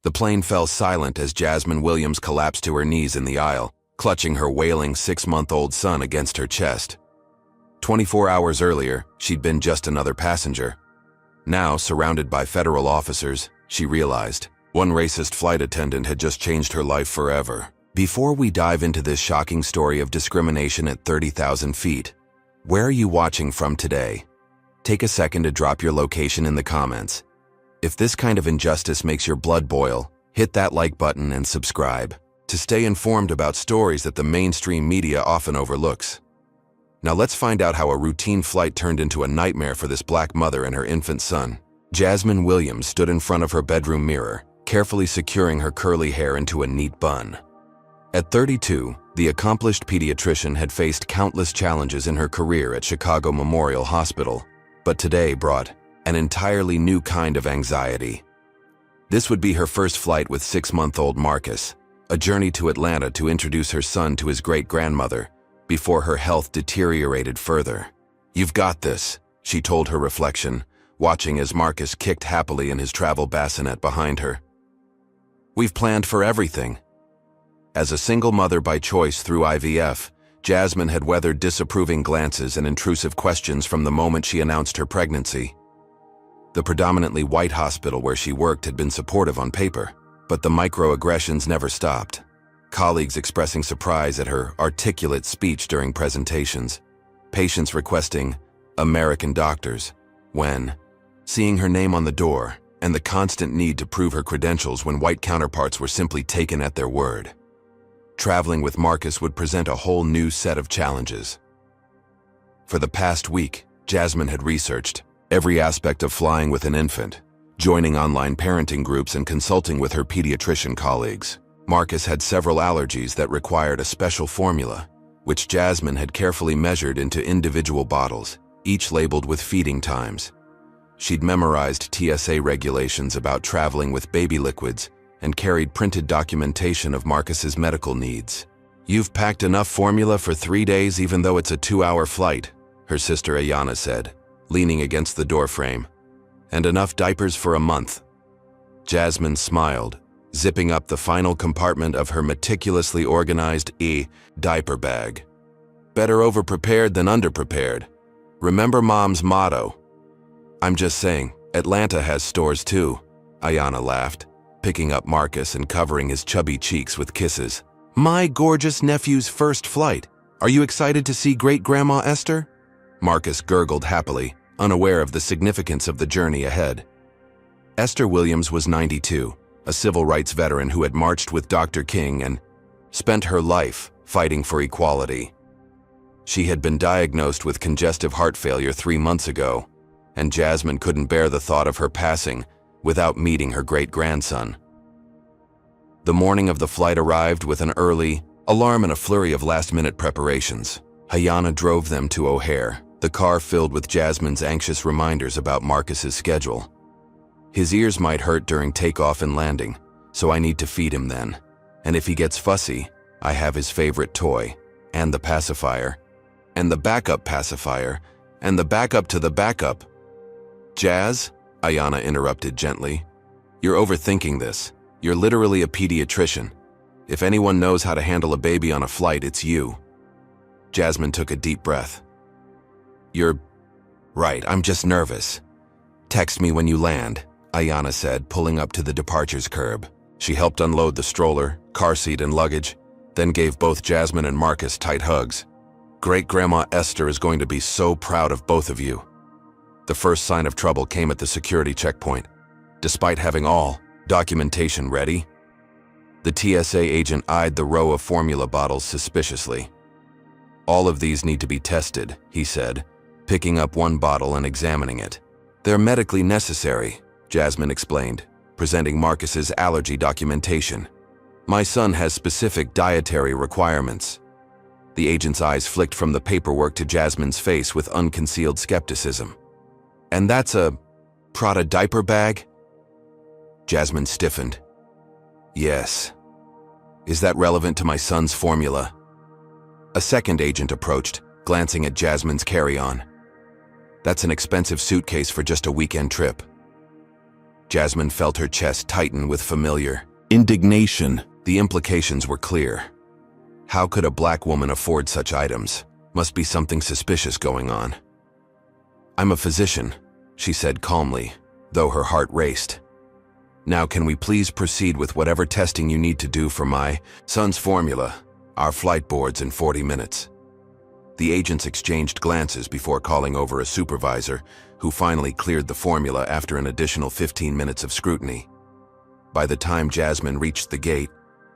The plane fell silent as Jasmine Williams collapsed to her knees in the aisle, clutching her wailing 6-month-old son against her chest. 24 hours earlier, she'd been just another passenger. Now, surrounded by federal officers, she realized one racist flight attendant had just changed her life forever. Before we dive into this shocking story of discrimination at 30,000 feet, where are you watching from today? Take a second to drop your location in the comments. If this kind of injustice makes your blood boil, hit that like button and subscribe to stay informed about stories that the mainstream media often overlooks. Now let's find out how a routine flight turned into a nightmare for this black mother and her infant son. Jasmine Williams stood in front of her bedroom mirror, carefully securing her curly hair into a neat bun. At 32, the accomplished pediatrician had faced countless challenges in her career at Chicago Memorial Hospital, but today brought an entirely new kind of anxiety. This would be her first flight with 6-month-old Marcus, a journey to Atlanta to introduce her son to his great-grandmother before her health deteriorated further. "You've got this," she told her reflection, watching as Marcus kicked happily in his travel bassinet behind her. "We've planned for everything." As a single mother by choice through IVF, Jasmine had weathered disapproving glances and intrusive questions from the moment she announced her pregnancy. The predominantly white hospital where she worked had been supportive on paper, but the microaggressions never stopped. Colleagues expressing surprise at her articulate speech during presentations, patients requesting American doctors, when seeing her name on the door, and the constant need to prove her credentials when white counterparts were simply taken at their word. Traveling with Marcus would present a whole new set of challenges. For the past week, Jasmine had researched every aspect of flying with an infant, joining online parenting groups and consulting with her pediatrician colleagues. Marcus had several allergies that required a special formula, which Jasmine had carefully measured into individual bottles, each labeled with feeding times. She'd memorized TSA regulations about traveling with baby liquids and carried printed documentation of Marcus's medical needs. "You've packed enough formula for 3 days even though it's a 2-hour flight," her sister Ayana said, leaning against the doorframe. "And enough diapers for a month." Jasmine smiled, zipping up the final compartment of her meticulously organized diaper bag. "Better over-prepared than under-prepared. Remember Mom's motto." "I'm just saying, Atlanta has stores too," Ayana laughed, picking up Marcus and covering his chubby cheeks with kisses. "My gorgeous nephew's first flight. Are you excited to see Great-Grandma Esther?" Marcus gurgled happily, unaware of the significance of the journey ahead. Esther Williams was 92, a civil rights veteran who had marched with Dr. King and spent her life fighting for equality. She had been diagnosed with congestive heart failure 3 months ago, and Jasmine couldn't bear the thought of her passing without meeting her great-grandson. The morning of the flight arrived with an early alarm and a flurry of last-minute preparations. Ayana drove them to O'Hare, the car filled with Jasmine's anxious reminders about Marcus's schedule. "His ears might hurt during takeoff and landing, so I need to feed him then. And if he gets fussy, I have his favorite toy, and the pacifier, and the backup pacifier, and the backup to the backup." "Jazz," Ayana interrupted gently, "you're overthinking this. You're literally a pediatrician. If anyone knows how to handle a baby on a flight, it's you." Jasmine took a deep breath. "You're right, I'm just nervous. Text me when you land," Ayana said, pulling up to the departures curb. She helped unload the stroller, car seat, and luggage, then gave both Jasmine and Marcus tight hugs. "Great-Grandma Esther is going to be so proud of both of you." The first sign of trouble came at the security checkpoint. Despite having all documentation ready, the TSA agent eyed the row of formula bottles suspiciously. "All of these need to be tested," he said, picking up one bottle and examining it. "They're medically necessary," Jasmine explained, presenting Marcus's allergy documentation. "My son has specific dietary requirements." The agent's eyes flicked from the paperwork to Jasmine's face with unconcealed skepticism. "And that's a Prada diaper bag?" Jasmine stiffened. "Yes. Is that relevant to my son's formula?" A second agent approached, glancing at Jasmine's carry-on. "That's an expensive suitcase for just a weekend trip." Jasmine felt her chest tighten with familiar indignation. The implications were clear. How could a black woman afford such items? Must be something suspicious going on. "I'm a physician," she said calmly, though her heart raced. "Now can we please proceed with whatever testing you need to do for my son's formula? Our flight boards in 40 minutes. The agents exchanged glances before calling over a supervisor, who finally cleared the formula after an additional 15 minutes of scrutiny. By the time Jasmine reached the gate,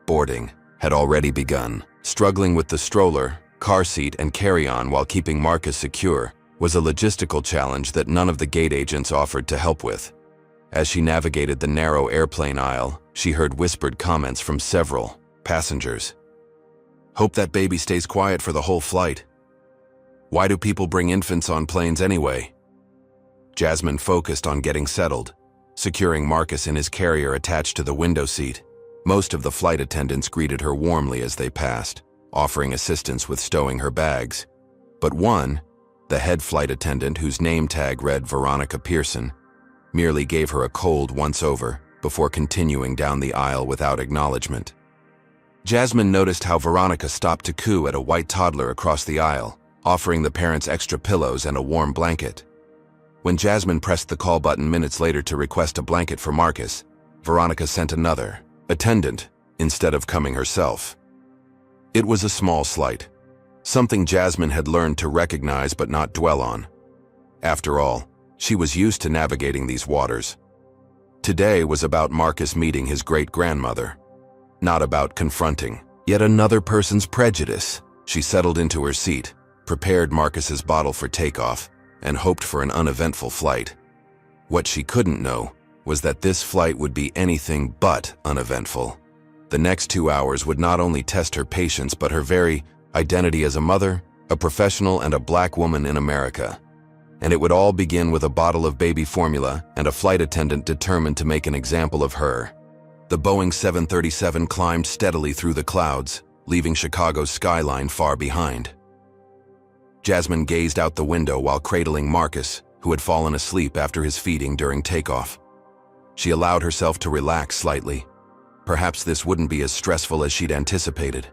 boarding had already begun. Struggling with the stroller, car seat, and carry-on while keeping Marcus secure was a logistical challenge that none of the gate agents offered to help with. As she navigated the narrow airplane aisle, she heard whispered comments from several passengers. "Hope that baby stays quiet for the whole flight. Why do people bring infants on planes anyway?" Jasmine focused on getting settled, securing Marcus in his carrier attached to the window seat. Most of the flight attendants greeted her warmly as they passed, offering assistance with stowing her bags. But one, the head flight attendant whose name tag read Veronica Pearson, merely gave her a cold once-over before continuing down the aisle without acknowledgement. Jasmine noticed how Veronica stopped to coo at a white toddler across the aisle, offering the parents extra pillows and a warm blanket. When Jasmine pressed the call button minutes later to request a blanket for Marcus, Veronica sent another attendant instead of coming herself. It was a small slight, something Jasmine had learned to recognize but not dwell on. After all, she was used to navigating these waters. Today was about Marcus meeting his great-grandmother, not about confronting yet another person's prejudice. She settled into her seat, prepared Marcus's bottle for takeoff, and hoped for an uneventful flight. What she couldn't know was that this flight would be anything but uneventful. The next 2 hours would not only test her patience but her very identity as a mother, a professional, and a black woman in America. And it would all begin with a bottle of baby formula and a flight attendant determined to make an example of her. The Boeing 737 climbed steadily through the clouds, leaving Chicago's skyline far behind. Jasmine gazed out the window while cradling Marcus, who had fallen asleep after his feeding during takeoff. She allowed herself to relax slightly. Perhaps this wouldn't be as stressful as she'd anticipated.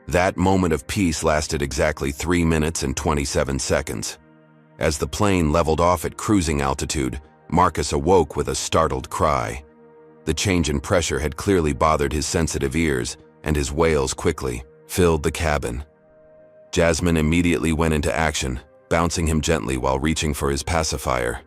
That moment of peace lasted exactly 3 minutes and 27 seconds. As the plane leveled off at cruising altitude, Marcus awoke with a startled cry. The change in pressure had clearly bothered his sensitive ears, and his wails quickly filled the cabin. Jasmine immediately went into action, bouncing him gently while reaching for his pacifier.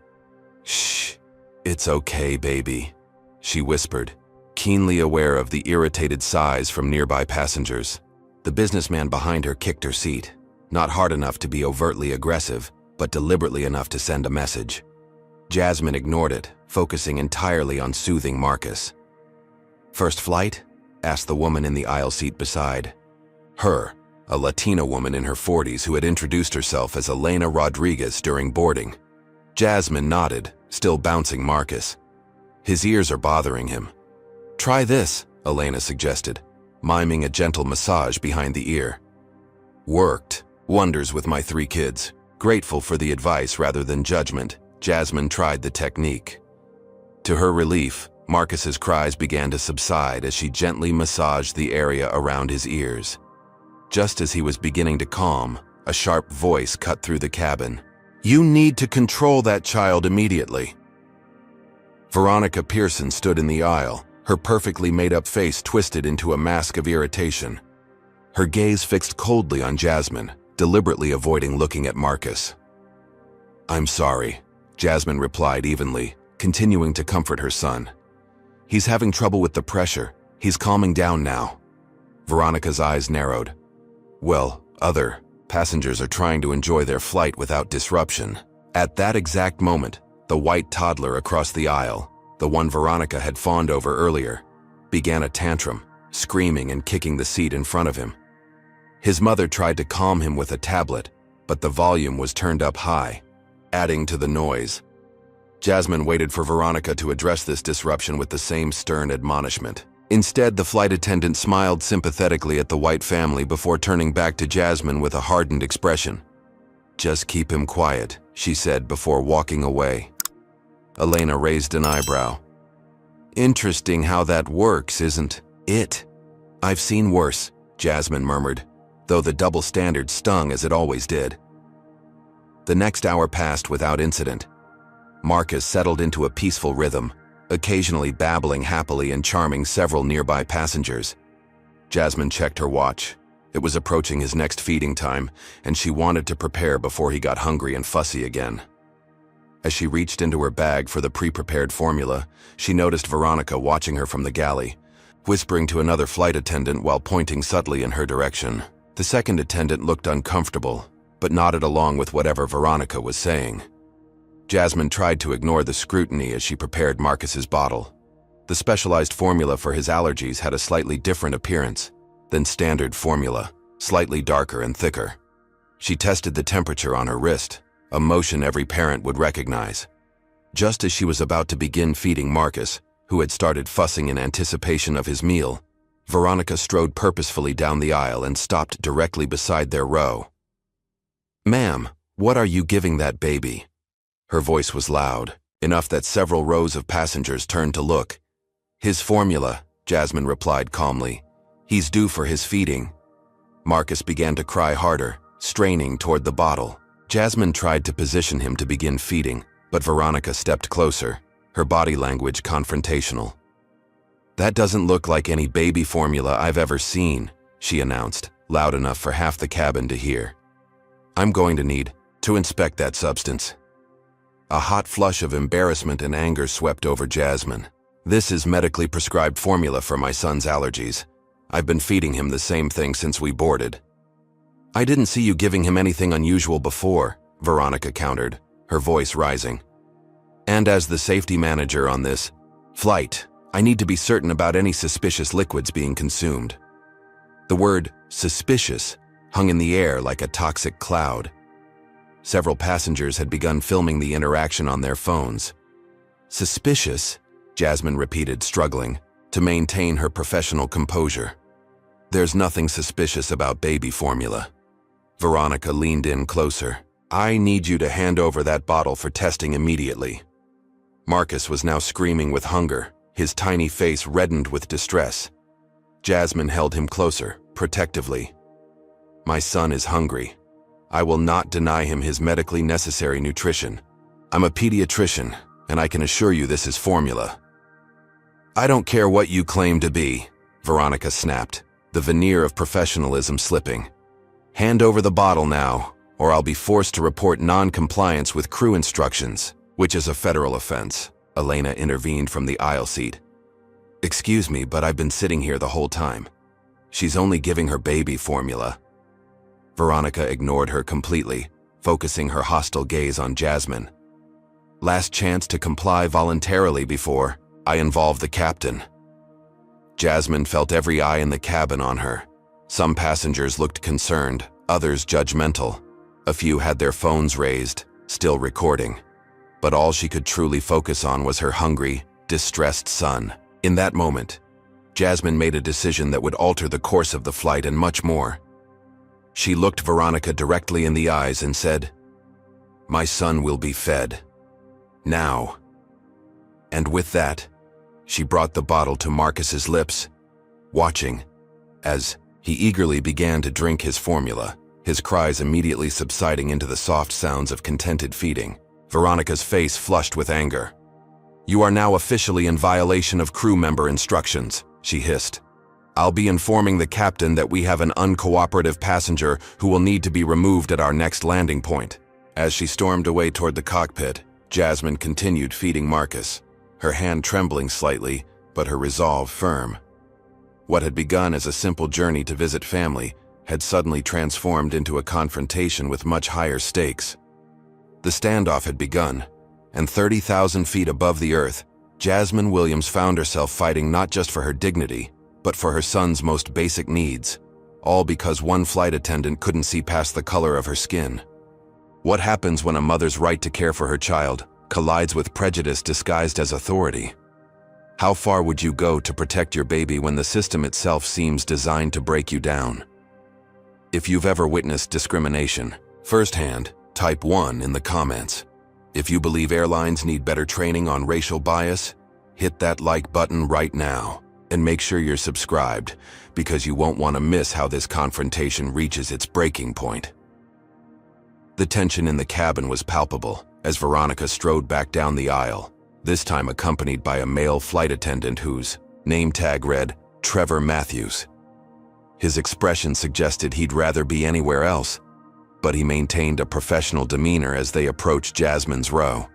"Shh, it's okay, baby," she whispered, keenly aware of the irritated sighs from nearby passengers. The businessman behind her kicked her seat, not hard enough to be overtly aggressive, but deliberately enough to send a message. Jasmine ignored it, focusing entirely on soothing Marcus. "First flight?" asked the woman in the aisle seat beside her, a Latina woman in her 40s who had introduced herself as Elena Rodriguez during boarding. Jasmine nodded, still bouncing Marcus. "His ears are bothering him." "Try this," Elena suggested, miming a gentle massage behind the ear. "Worked wonders with my 3 kids. Grateful for the advice rather than judgment, Jasmine tried the technique. To her relief, Marcus's cries began to subside as she gently massaged the area around his ears. Just as he was beginning to calm, a sharp voice cut through the cabin. "You need to control that child immediately." Veronica Pearson stood in the aisle, her perfectly made-up face twisted into a mask of irritation. Her gaze fixed coldly on Jasmine, deliberately avoiding looking at Marcus. "I'm sorry," Jasmine replied evenly, continuing to comfort her son. "He's having trouble with the pressure. He's calming down now." Veronica's eyes narrowed. "Well, other passengers are trying to enjoy their flight without disruption." At that exact moment, the white toddler across the aisle, the one Veronica had fawned over earlier, began a tantrum, screaming and kicking the seat in front of him. His mother tried to calm him with a tablet, but the volume was turned up high, adding to the noise. Jasmine waited for Veronica to address this disruption with the same stern admonishment. Instead, the flight attendant smiled sympathetically at the white family before turning back to Jasmine with a hardened expression. "Just keep him quiet," she said before walking away. Elena raised an eyebrow. Interesting how that works, isn't it? I've seen worse, Jasmine murmured, though the double standard stung as it always did. The next hour passed without incident. Marcus settled into a peaceful rhythm, occasionally babbling happily and charming several nearby passengers. Jasmine checked her watch. It was approaching his next feeding time, and she wanted to prepare before he got hungry and fussy again. As she reached into her bag for the pre-prepared formula, she noticed Veronica watching her from the galley, whispering to another flight attendant while pointing subtly in her direction. The second attendant looked uncomfortable, but nodded along with whatever Veronica was saying. Jasmine tried to ignore the scrutiny as she prepared Marcus's bottle. The specialized formula for his allergies had a slightly different appearance than standard formula, slightly darker and thicker. She tested the temperature on her wrist, a motion every parent would recognize. Just as she was about to begin feeding Marcus, who had started fussing in anticipation of his meal, Veronica strode purposefully down the aisle and stopped directly beside their row. "Ma'am, what are you giving that baby?" Her voice was loud, enough that several rows of passengers turned to look. "His formula," Jasmine replied calmly. "He's due for his feeding." Marcus began to cry harder, straining toward the bottle. Jasmine tried to position him to begin feeding, but Veronica stepped closer, her body language confrontational. "That doesn't look like any baby formula I've ever seen," she announced, loud enough for half the cabin to hear. "I'm going to need to inspect that substance." A hot flush of embarrassment and anger swept over Jasmine. "This is medically prescribed formula for my son's allergies. I've been feeding him the same thing since we boarded." "I didn't see you giving him anything unusual before," Veronica countered, her voice rising. "And as the safety manager on this flight, I need to be certain about any suspicious liquids being consumed." The word suspicious hung in the air like a toxic cloud. Several passengers had begun filming the interaction on their phones. "Suspicious?" Jasmine repeated, struggling to maintain her professional composure. "There's nothing suspicious about baby formula." Veronica leaned in closer. "I need you to hand over that bottle for testing immediately." Marcus was now screaming with hunger, his tiny face reddened with distress. Jasmine held him closer, protectively. "My son is hungry. I will not deny him his medically necessary nutrition. I'm a pediatrician, and I can assure you this is formula." "I don't care what you claim to be," Veronica snapped, the veneer of professionalism slipping. "Hand over the bottle now, or I'll be forced to report non-compliance with crew instructions, which is a federal offense," Elena intervened from the aisle seat. "Excuse me, but I've been sitting here the whole time. She's only giving her baby formula." Veronica ignored her completely, focusing her hostile gaze on Jasmine. "Last chance to comply voluntarily before I involve the captain." Jasmine felt every eye in the cabin on her. Some passengers looked concerned, others judgmental. A few had their phones raised, still recording. But all she could truly focus on was her hungry, distressed son. In that moment, Jasmine made a decision that would alter the course of the flight and much more. She looked Veronica directly in the eyes and said, "My son will be fed. Now." And with that, she brought the bottle to Marcus's lips, watching as he eagerly began to drink his formula, his cries immediately subsiding into the soft sounds of contented feeding. Veronica's face flushed with anger. "You are now officially in violation of crew member instructions," she hissed. "I'll be informing the captain that we have an uncooperative passenger who will need to be removed at our next landing point." As she stormed away toward the cockpit, Jasmine continued feeding Marcus, her hand trembling slightly, but her resolve firm. What had begun as a simple journey to visit family had suddenly transformed into a confrontation with much higher stakes. The standoff had begun, and 30,000 feet above the earth, Jasmine Williams found herself fighting not just for her dignity, but for her son's most basic needs, all because one flight attendant couldn't see past the color of her skin. What happens when a mother's right to care for her child collides with prejudice disguised as authority? How far would you go to protect your baby when the system itself seems designed to break you down? If you've ever witnessed discrimination firsthand, type 1 in the comments. If you believe airlines need better training on racial bias, hit that like button right now and make sure you're subscribed, because you won't want to miss how this confrontation reaches its breaking point. The tension in the cabin was palpable as Veronica strode back down the aisle, this time accompanied by a male flight attendant whose name tag read Trevor Matthews. His expression suggested he'd rather be anywhere else, but he maintained a professional demeanor as they approached Jasmine's row.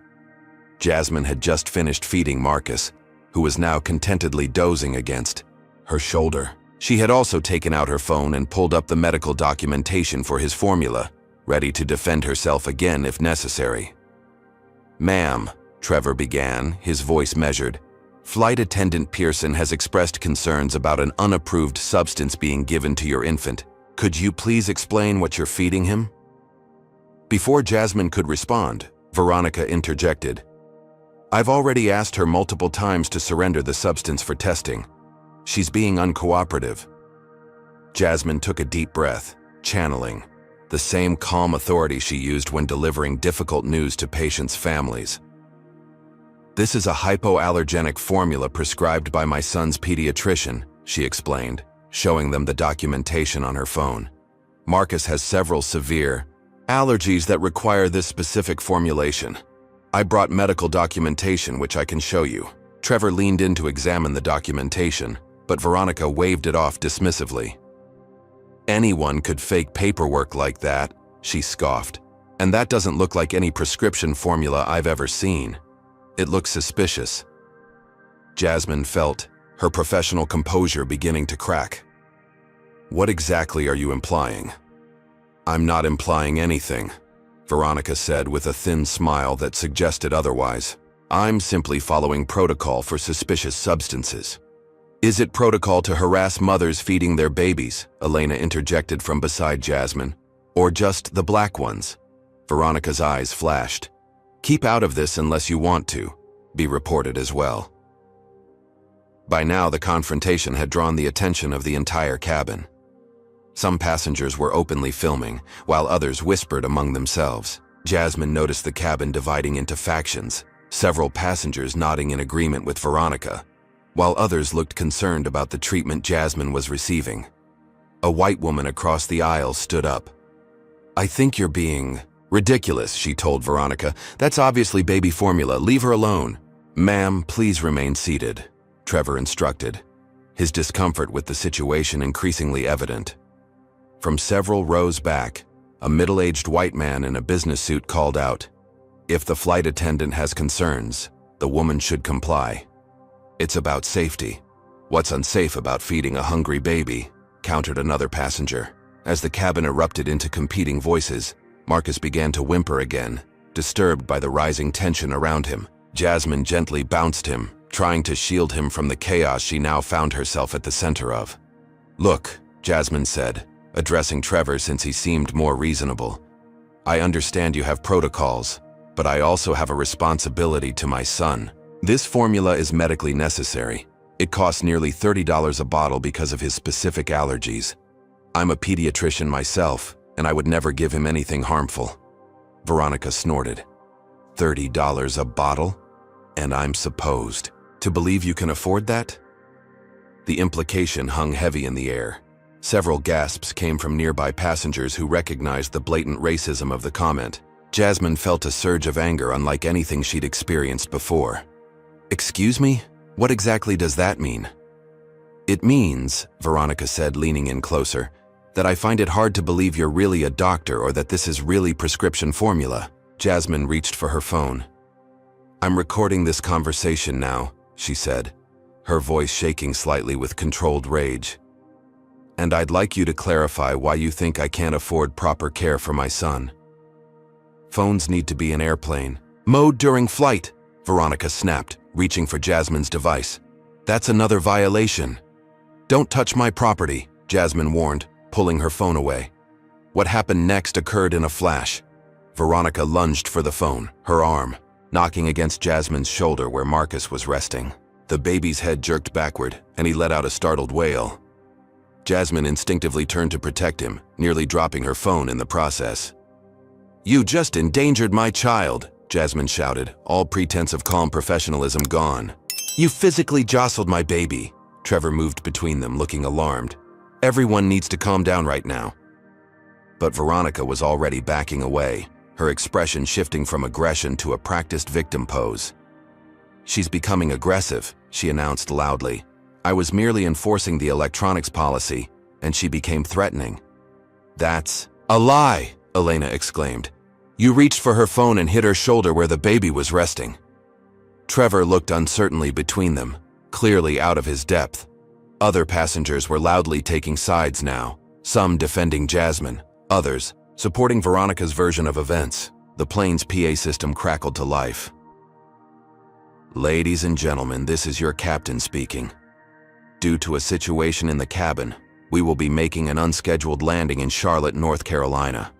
Jasmine had just finished feeding Marcus, who was now contentedly dozing against her shoulder. She had also taken out her phone and pulled up the medical documentation for his formula, ready to defend herself again if necessary. "Ma'am," Trevor began, his voice measured, "Flight attendant Pearson has expressed concerns about an unapproved substance being given to your infant. Could you please explain what you're feeding him?" Before Jasmine could respond, Veronica interjected. "I've already asked her multiple times to surrender the substance for testing. She's being uncooperative." Jasmine took a deep breath, channeling the same calm authority she used when delivering difficult news to patients' families. "This is a hypoallergenic formula prescribed by my son's pediatrician," she explained, showing them the documentation on her phone. "Marcus has several severe allergies that require this specific formulation. I brought medical documentation which I can show you." Trevor leaned in to examine the documentation, but Veronica waved it off dismissively. "Anyone could fake paperwork like that," she scoffed. "And that doesn't look like any prescription formula I've ever seen. It looks suspicious." Jasmine felt her professional composure beginning to crack. "What exactly are you implying?" "I'm not implying anything," Veronica said with a thin smile that suggested otherwise. "I'm simply following protocol for suspicious substances." "Is it protocol to harass mothers feeding their babies?" Elena interjected from beside Jasmine. "Or just the black ones?" Veronica's eyes flashed. "Keep out of this unless you want to be reported as well." By now, the confrontation had drawn the attention of the entire cabin. Some passengers were openly filming, while others whispered among themselves. Jasmine noticed the cabin dividing into factions, several passengers nodding in agreement with Veronica, while others looked concerned about the treatment Jasmine was receiving. A white woman across the aisle stood up. "I think you're being ridiculous," she told Veronica. "That's obviously baby formula. Leave her alone." "Ma'am, please remain seated," Trevor instructed, his discomfort with the situation increasingly evident. From several rows back, a middle-aged white man in a business suit called out, "If the flight attendant has concerns, the woman should comply. It's about safety. What's unsafe about feeding a hungry baby?" countered another passenger. As the cabin erupted into competing voices, Marcus began to whimper again, disturbed by the rising tension around him. Jasmine gently bounced him, trying to shield him from the chaos she now found herself at the center of. "Look," Jasmine said, addressing Trevor since he seemed more reasonable. "I understand you have protocols, but I also have a responsibility to my son. This formula is medically necessary. It costs nearly $30 a bottle because of his specific allergies. I'm a pediatrician myself, and I would never give him anything harmful." Veronica snorted. $30 a bottle? And I'm supposed to believe you can afford that? The implication hung heavy in the air. Several gasps came from nearby passengers who recognized the blatant racism of the comment. Jasmine felt a surge of anger unlike anything she'd experienced before. "Excuse me? What exactly does that mean?" "It means," Veronica said, leaning in closer, "that I find it hard to believe you're really a doctor or that this is really prescription formula." Jasmine reached for her phone. "I'm recording this conversation now," she said, her voice shaking slightly with controlled rage. "And I'd like you to clarify why you think I can't afford proper care for my son." "Phones need to be in airplane mode during flight," Veronica snapped, reaching for Jasmine's device. "That's another violation." "Don't touch my property," Jasmine warned, pulling her phone away. What happened next occurred in a flash. Veronica lunged for the phone, her arm knocking against Jasmine's shoulder where Marcus was resting. The baby's head jerked backward, and he let out a startled wail. Jasmine instinctively turned to protect him, nearly dropping her phone in the process. "You just endangered my child," Jasmine shouted, all pretense of calm professionalism gone. You physically jostled my baby. Trevor moved between them, looking alarmed. Everyone needs to calm down right now. But Veronica was already backing away, her expression shifting from aggression to a practiced victim pose. She's becoming aggressive, she announced loudly. I was merely enforcing the electronics policy, and she became threatening. That's a lie, Elena exclaimed. You reached for her phone and hit her shoulder where the baby was resting. Trevor looked uncertainly between them, clearly out of his depth. Other passengers were loudly taking sides now, some defending Jasmine, others supporting Veronica's version of events. The plane's PA system crackled to life. Ladies and gentlemen, this is your captain speaking. Due to a situation in the cabin, we will be making an unscheduled landing in Charlotte, North Carolina.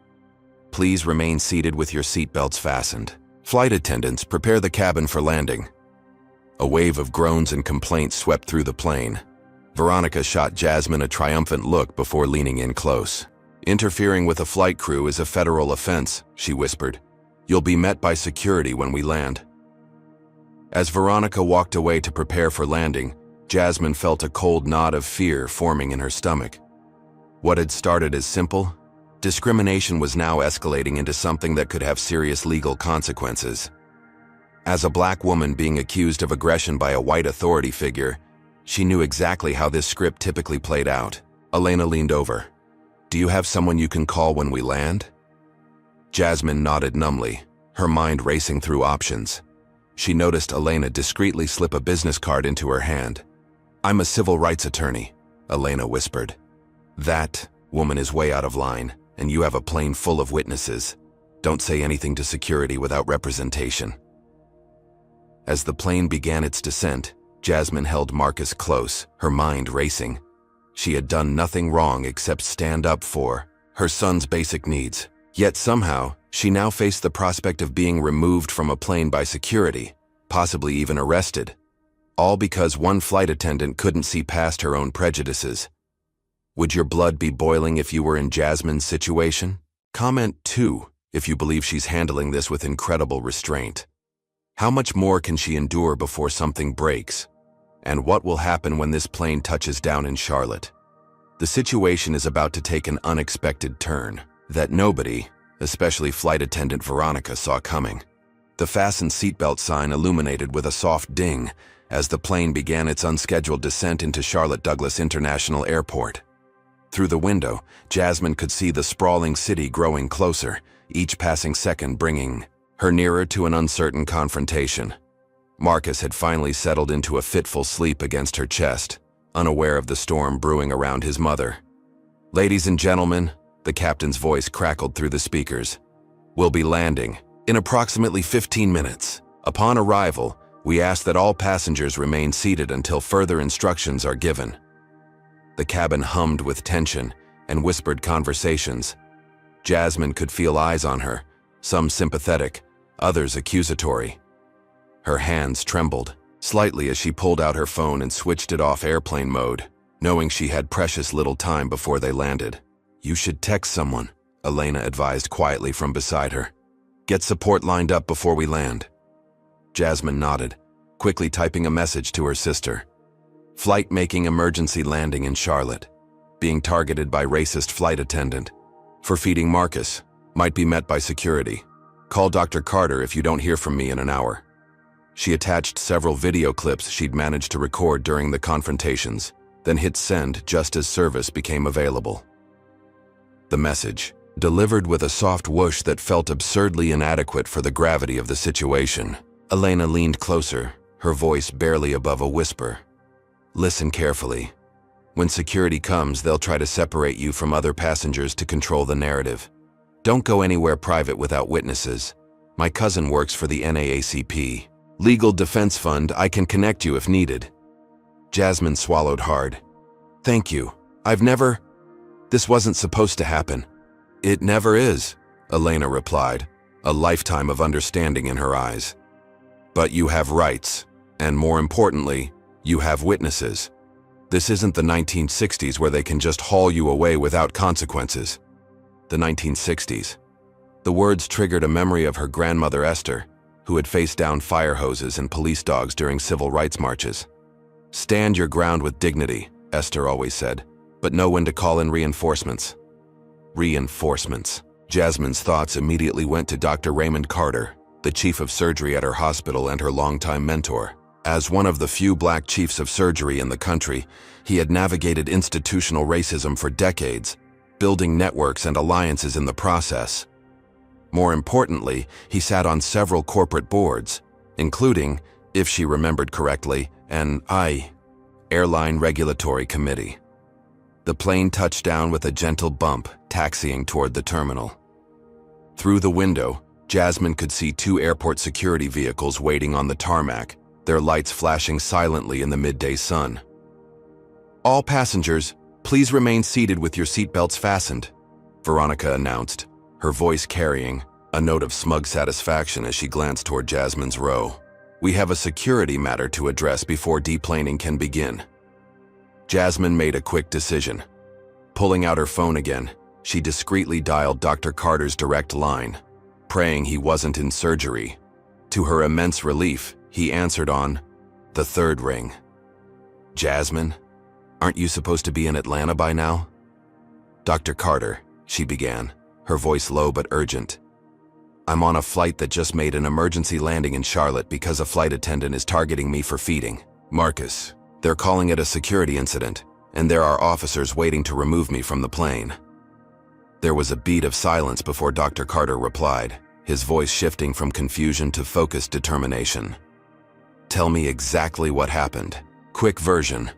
Please remain seated with your seatbelts fastened. Flight attendants, prepare the cabin for landing. A wave of groans and complaints swept through the plane. Veronica shot Jasmine a triumphant look before leaning in close. Interfering with a flight crew is a federal offense, she whispered. You'll be met by security when we land. As Veronica walked away to prepare for landing, Jasmine felt a cold knot of fear forming in her stomach. What had started as simple discrimination was now escalating into something that could have serious legal consequences. As a black woman being accused of aggression by a white authority figure, she knew exactly how this script typically played out. Elena leaned over. Do you have someone you can call when we land? Jasmine nodded numbly, her mind racing through options. She noticed Elena discreetly slip a business card into her hand. I'm a civil rights attorney, Elena whispered. That woman is way out of line, and you have a plane full of witnesses. Don't say anything to security without representation. As the plane began its descent, Jasmine held Marcus close, her mind racing. She had done nothing wrong except stand up for her son's basic needs. Yet somehow, she now faced the prospect of being removed from a plane by security, possibly even arrested. All because one flight attendant couldn't see past her own prejudices. Would your blood be boiling if you were in Jasmine's situation? Comment 2 if you believe she's handling this with incredible restraint. How much more can she endure before something breaks? And what will happen when this plane touches down in Charlotte? The situation is about to take an unexpected turn that nobody, especially flight attendant Veronica, saw coming. The fasten seatbelt sign illuminated with a soft ding as the plane began its unscheduled descent into Charlotte Douglas International Airport. Through the window, Jasmine could see the sprawling city growing closer, each passing second bringing her nearer to an uncertain confrontation. Marcus had finally settled into a fitful sleep against her chest, unaware of the storm brewing around his mother. Ladies and gentlemen, the captain's voice crackled through the speakers. We'll be landing in approximately 15 minutes. Upon arrival, we ask that all passengers remain seated until further instructions are given. The cabin hummed with tension and whispered conversations. Jasmine could feel eyes on her, some sympathetic, others accusatory. Her hands trembled slightly as she pulled out her phone and switched it off airplane mode, knowing she had precious little time before they landed. You should text someone, Elena advised quietly from beside her. Get support lined up before we land. Jasmine nodded, quickly typing a message to her sister. Flight making emergency landing in Charlotte. Being targeted by racist flight attendant. For feeding Marcus. Might be met by security. Call Dr. Carter if you don't hear from me in an hour. She attached several video clips she'd managed to record during the confrontations, then hit send just as service became available. The message, delivered with a soft whoosh that felt absurdly inadequate for the gravity of the situation. Elena leaned closer, her voice barely above a whisper. Listen carefully. When security comes, they'll try to separate you from other passengers to control the narrative. Don't go anywhere private without witnesses. My cousin works for the NAACP. Legal Defense Fund, I can connect you if needed. Jasmine swallowed hard. Thank you. This wasn't supposed to happen. It never is, Elena replied, a lifetime of understanding in her eyes. But you have rights, and more importantly, you have witnesses. This isn't the 1960s where they can just haul you away without consequences. The 1960s. The words triggered a memory of her grandmother Esther, who had faced down fire hoses and police dogs during civil rights marches. "Stand your ground with dignity," Esther always said, "but know when to call in reinforcements." Reinforcements. Jasmine's thoughts immediately went to Dr. Raymond Carter, the chief of surgery at her hospital and her longtime mentor. As one of the few black chiefs of surgery in the country, he had navigated institutional racism for decades, building networks and alliances in the process. More importantly, he sat on several corporate boards, including, if she remembered correctly, an airline regulatory committee. The plane touched down with a gentle bump, taxiing toward the terminal. Through the window, Jasmine could see 2 airport security vehicles waiting on the tarmac, their lights flashing silently in the midday sun. "All passengers, please remain seated with your seatbelts fastened," Veronica announced, her voice carrying a note of smug satisfaction as she glanced toward Jasmine's row. "We have a security matter to address before deplaning can begin." Jasmine made a quick decision. Pulling out her phone again, she discreetly dialed Dr. Carter's direct line, praying he wasn't in surgery. To her immense relief, he answered on the 3rd ring. "Jasmine, aren't you supposed to be in Atlanta by now?" "Dr. Carter," she began, her voice low but urgent. "I'm on a flight that just made an emergency landing in Charlotte because a flight attendant is targeting me for feeding Marcus. They're calling it a security incident, and there are officers waiting to remove me from the plane." There was a beat of silence before Dr. Carter replied, his voice shifting from confusion to focused determination. "Tell me exactly what happened. Quick version."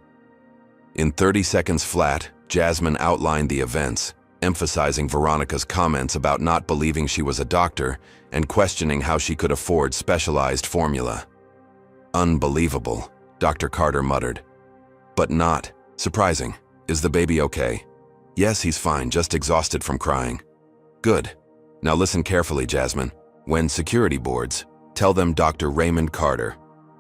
In 30 seconds flat, Jasmine outlined the events, emphasizing Veronica's comments about not believing she was a doctor and questioning how she could afford specialized formula. "Unbelievable," Dr. Carter muttered. "But not surprising. Is the baby okay?" "Yes, he's fine, just exhausted from crying." "Good. Now listen carefully, Jasmine. When security boards, tell them Dr. Raymond Carter,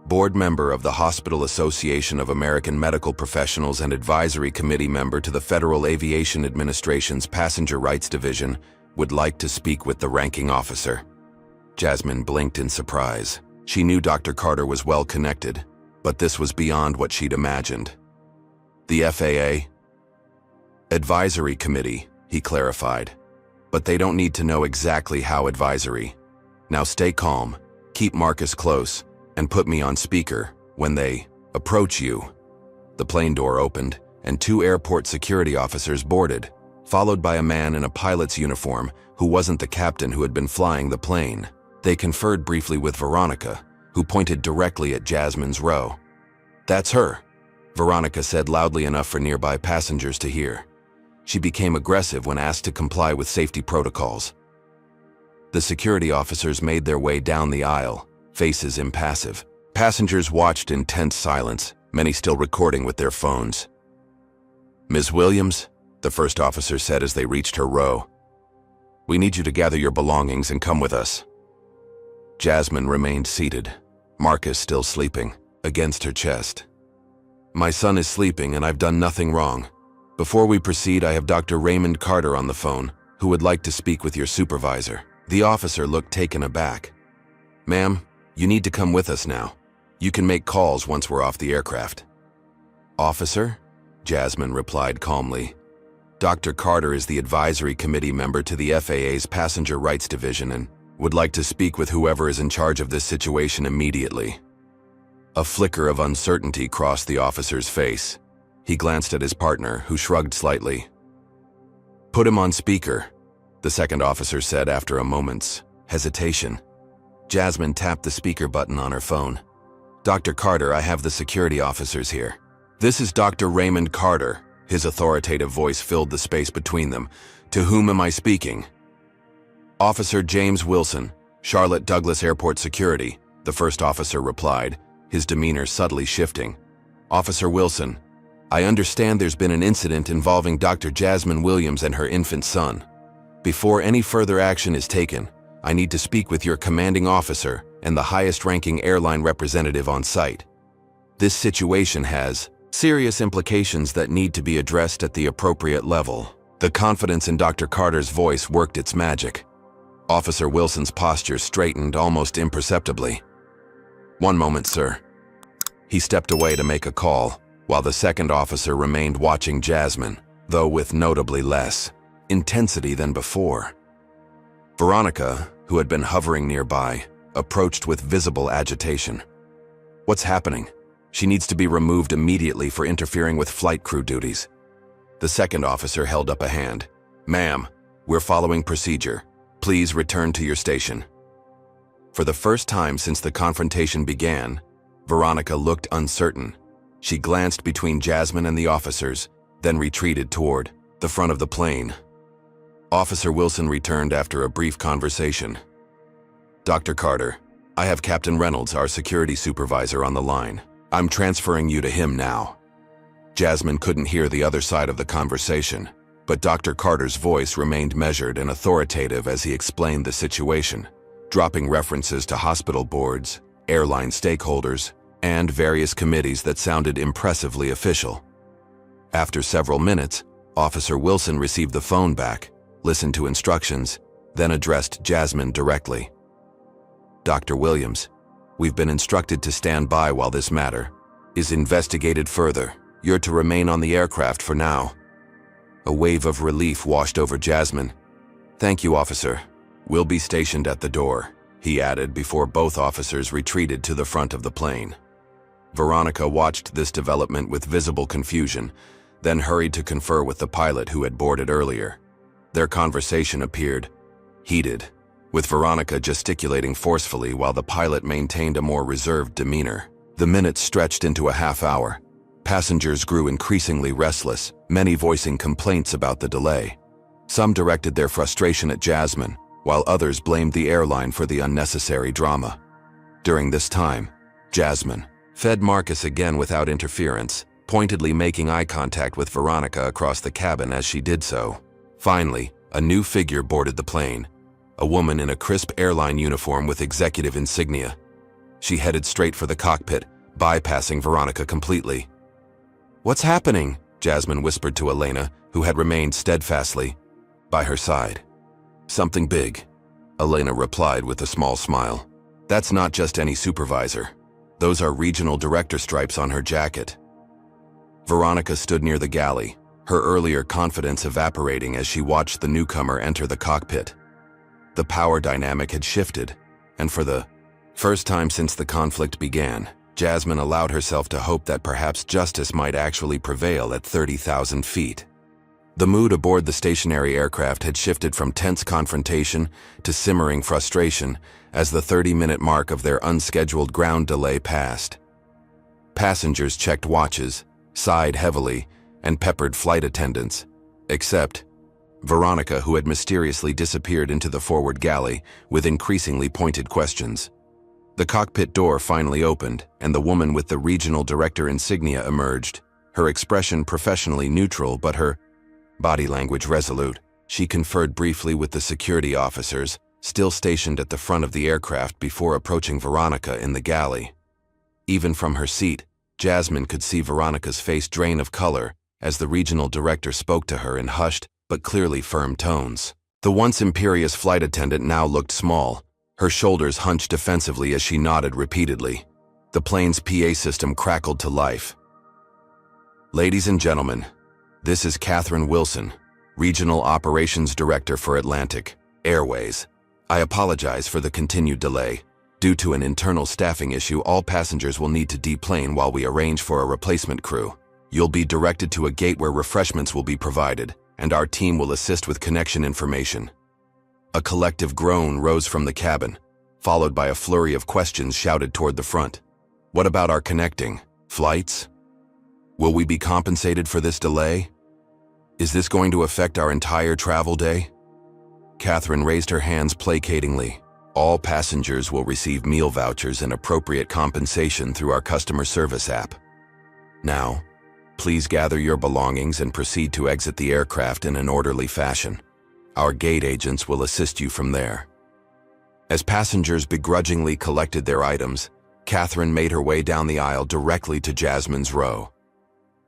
board member of the Hospital Association of American Medical Professionals and advisory committee member to the Federal Aviation Administration's Passenger Rights Division, would like to speak with the ranking officer." Jasmine blinked in surprise. She knew Dr. Carter was well connected, but this was beyond what she'd imagined. "The FAA? Advisory committee," he clarified. "But they don't need to know exactly how advisory. Now stay calm, keep Marcus close, and put me on speaker when they approach you." The plane door opened, and 2 airport security officers boarded, followed by a man in a pilot's uniform who wasn't the captain who had been flying the plane. They conferred briefly with Veronica, who pointed directly at Jasmine's row. "That's her," Veronica said loudly enough for nearby passengers to hear. She became aggressive when asked to comply with safety protocols. The security officers made their way down the aisle, faces impassive. Passengers watched in tense silence, many still recording with their phones. "Ms. Williams," the first officer said as they reached her row, "we need you to gather your belongings and come with us." Jasmine remained seated, Marcus still sleeping, against her chest. "My son is sleeping and I've done nothing wrong. Before we proceed, I have Dr. Raymond Carter on the phone, who would like to speak with your supervisor." The officer looked taken aback. "Ma'am, you need to come with us now. You can make calls once we're off the aircraft." "Officer?" Jasmine replied calmly. "Dr. Carter is the advisory committee member to the FAA's Passenger Rights Division and would like to speak with whoever is in charge of this situation immediately." A flicker of uncertainty crossed the officer's face. He glanced at his partner, who shrugged slightly. "Put him on speaker," the second officer said after a moment's hesitation. Jasmine tapped the speaker button on her phone. "Dr. Carter, I have the security officers here. This is Dr. Raymond Carter." His authoritative voice filled the space between them. "To whom am I speaking?" "Officer James Wilson, Charlotte Douglas Airport Security," the first officer replied, his demeanor subtly shifting. "Officer Wilson, I understand there's been an incident involving Dr. Jasmine Williams and her infant son. Before any further action is taken, I need to speak with your commanding officer and the highest-ranking airline representative on site. This situation has serious implications that need to be addressed at the appropriate level." The confidence in Dr. Carter's voice worked its magic. Officer Wilson's posture straightened almost imperceptibly. "One moment, sir." He stepped away to make a call, while the second officer remained watching Jasmine, though with notably less intensity than before. Veronica, who had been hovering nearby, approached with visible agitation. "What's happening? She needs to be removed immediately for interfering with flight crew duties." The second officer held up a hand. "Ma'am, we're following procedure. Please return to your station." For the first time since the confrontation began, Veronica looked uncertain. She glanced between Jasmine and the officers, then retreated toward the front of the plane. Officer Wilson returned after a brief conversation. "Dr. Carter, I have Captain Reynolds, our security supervisor, on the line. I'm transferring you to him now." Jasmine couldn't hear the other side of the conversation, but Dr. Carter's voice remained measured and authoritative as he explained the situation, dropping references to hospital boards, airline stakeholders, and various committees that sounded impressively official. After several minutes, Officer Wilson received the phone back, listened to instructions, then addressed Jasmine directly. "Dr. Williams, we've been instructed to stand by while this matter is investigated further. You're to remain on the aircraft for now." A wave of relief washed over Jasmine. "Thank you, officer. We'll be stationed at the door," he added before both officers retreated to the front of the plane. Veronica watched this development with visible confusion, then hurried to confer with the pilot who had boarded earlier. Their conversation appeared heated, with Veronica gesticulating forcefully while the pilot maintained a more reserved demeanor. The minutes stretched into a half hour. Passengers grew increasingly restless, many voicing complaints about the delay. Some directed their frustration at Jasmine, while others blamed the airline for the unnecessary drama. During this time, Jasmine fed Marcus again without interference, pointedly making eye contact with Veronica across the cabin as she did so. Finally, a new figure boarded the plane, a woman in a crisp airline uniform with executive insignia. She headed straight for the cockpit, bypassing Veronica completely. "What's happening?" Jasmine whispered to Elena, who had remained steadfastly by her side. "Something big," Elena replied with a small smile. "That's not just any supervisor. Those are regional director stripes on her jacket." Veronica stood near the galley, her earlier confidence evaporating as she watched the newcomer enter the cockpit. The power dynamic had shifted, and for the first time since the conflict began, Jasmine allowed herself to hope that perhaps justice might actually prevail at 30,000 feet. The mood aboard the stationary aircraft had shifted from tense confrontation to simmering frustration as the 30-minute mark of their unscheduled ground delay passed. Passengers checked watches, sighed heavily, and peppered flight attendants, except Veronica, who had mysteriously disappeared into the forward galley with increasingly pointed questions. The cockpit door finally opened, and the woman with the regional director insignia emerged, her expression professionally neutral but her body language resolute. She conferred briefly with the security officers, still stationed at the front of the aircraft, before approaching Veronica in the galley. Even from her seat, Jasmine could see Veronica's face drain of color as the regional director spoke to her in hushed but clearly firm tones. The once imperious flight attendant now looked small, her shoulders hunched defensively as she nodded repeatedly. The plane's PA system crackled to life. "Ladies and gentlemen, this is Catherine Wilson, Regional Operations Director for Atlantic Airways. I apologize for the continued delay. Due to an internal staffing issue, all passengers will need to deplane while we arrange for a replacement crew. You'll be directed to a gate where refreshments will be provided, and our team will assist with connection information." A collective groan rose from the cabin, followed by a flurry of questions shouted toward the front. "What about our connecting flights? Will we be compensated for this delay? Is this going to affect our entire travel day?" Catherine raised her hands placatingly. "All passengers will receive meal vouchers and appropriate compensation through our customer service app. Now, please gather your belongings and proceed to exit the aircraft in an orderly fashion. Our gate agents will assist you from there." As passengers begrudgingly collected their items, Catherine made her way down the aisle directly to Jasmine's row.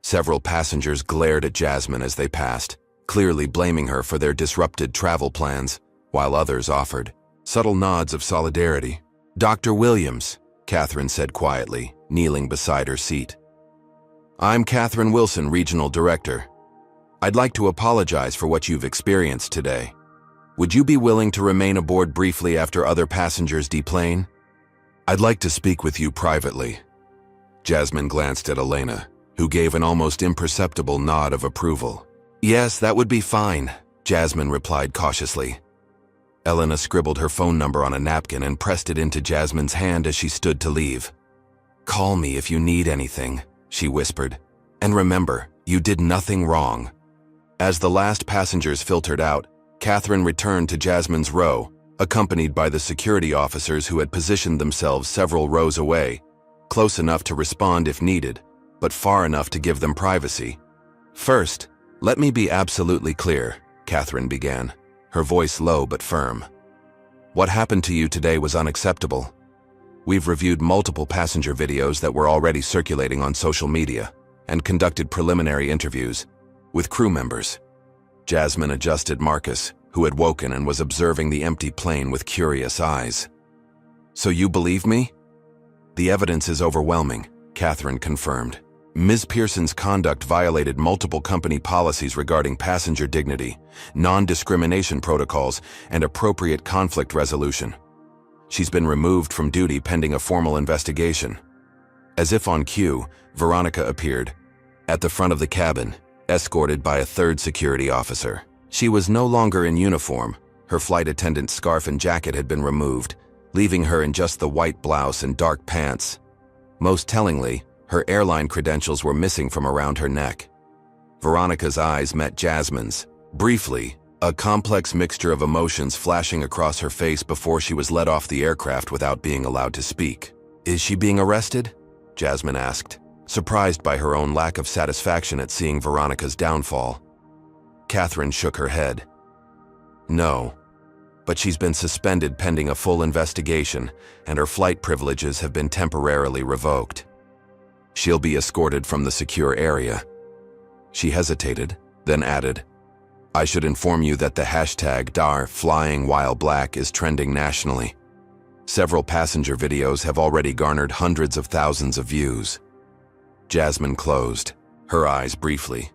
Several passengers glared at Jasmine as they passed, clearly blaming her for their disrupted travel plans, while others offered subtle nods of solidarity. "Dr. Williams," Catherine said quietly, kneeling beside her seat. "I'm Catherine Wilson, Regional Director. I'd like to apologize for what you've experienced today. Would you be willing to remain aboard briefly after other passengers deplane?" "I'd like to speak with you privately." Jasmine glanced at Elena, who gave an almost imperceptible nod of approval. "Yes, that would be fine," Jasmine replied cautiously. Elena scribbled her phone number on a napkin and pressed it into Jasmine's hand as she stood to leave. "Call me if you need anything," she whispered. "And remember, you did nothing wrong." As the last passengers filtered out, Catherine returned to Jasmine's row, accompanied by the security officers who had positioned themselves several rows away, close enough to respond if needed, but far enough to give them privacy. "First, let me be absolutely clear," Catherine began, her voice low but firm. "What happened to you today was unacceptable. We've reviewed multiple passenger videos that were already circulating on social media and conducted preliminary interviews with crew members." Jasmine adjusted Marcus, who had woken and was observing the empty plane with curious eyes. "So you believe me?" "The evidence is overwhelming," Catherine confirmed. "Ms. Pearson's conduct violated multiple company policies regarding passenger dignity, non-discrimination protocols, and appropriate conflict resolution. She's been removed from duty pending a formal investigation." As if on cue, Veronica appeared at the front of the cabin, escorted by a third security officer. She was no longer in uniform. Her flight attendant's scarf and jacket had been removed, leaving her in just the white blouse and dark pants. Most tellingly, her airline credentials were missing from around her neck. Veronica's eyes met Jasmine's. Briefly, a complex mixture of emotions flashing across her face before she was led off the aircraft without being allowed to speak. "Is she being arrested?" Jasmine asked, surprised by her own lack of satisfaction at seeing Veronica's downfall. Catherine shook her head. "No, but she's been suspended pending a full investigation, and her flight privileges have been temporarily revoked. She'll be escorted from the secure area." She hesitated, then added, "I should inform you that the hashtag #DAR Flying While Black is trending nationally. Several passenger videos have already garnered hundreds of thousands of views." Jasmine closed, her eyes briefly.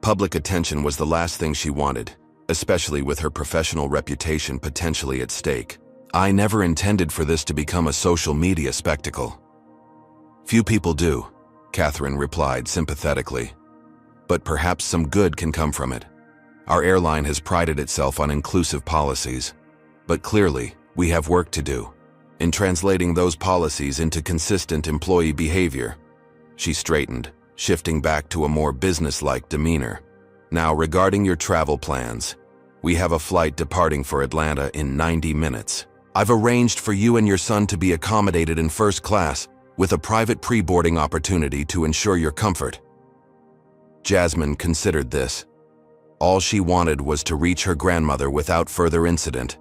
Public attention was the last thing she wanted, especially with her professional reputation potentially at stake. "I never intended for this to become a social media spectacle." "Few people do," Catherine replied sympathetically. "But perhaps some good can come from it. Our airline has prided itself on inclusive policies, but clearly, we have work to do in translating those policies into consistent employee behavior." She straightened, shifting back to a more business-like demeanor. "Now, regarding your travel plans, we have a flight departing for Atlanta in 90 minutes. I've arranged for you and your son to be accommodated in first class, with a private pre-boarding opportunity to ensure your comfort." Jasmine considered this. All she wanted was to reach her grandmother without further incident,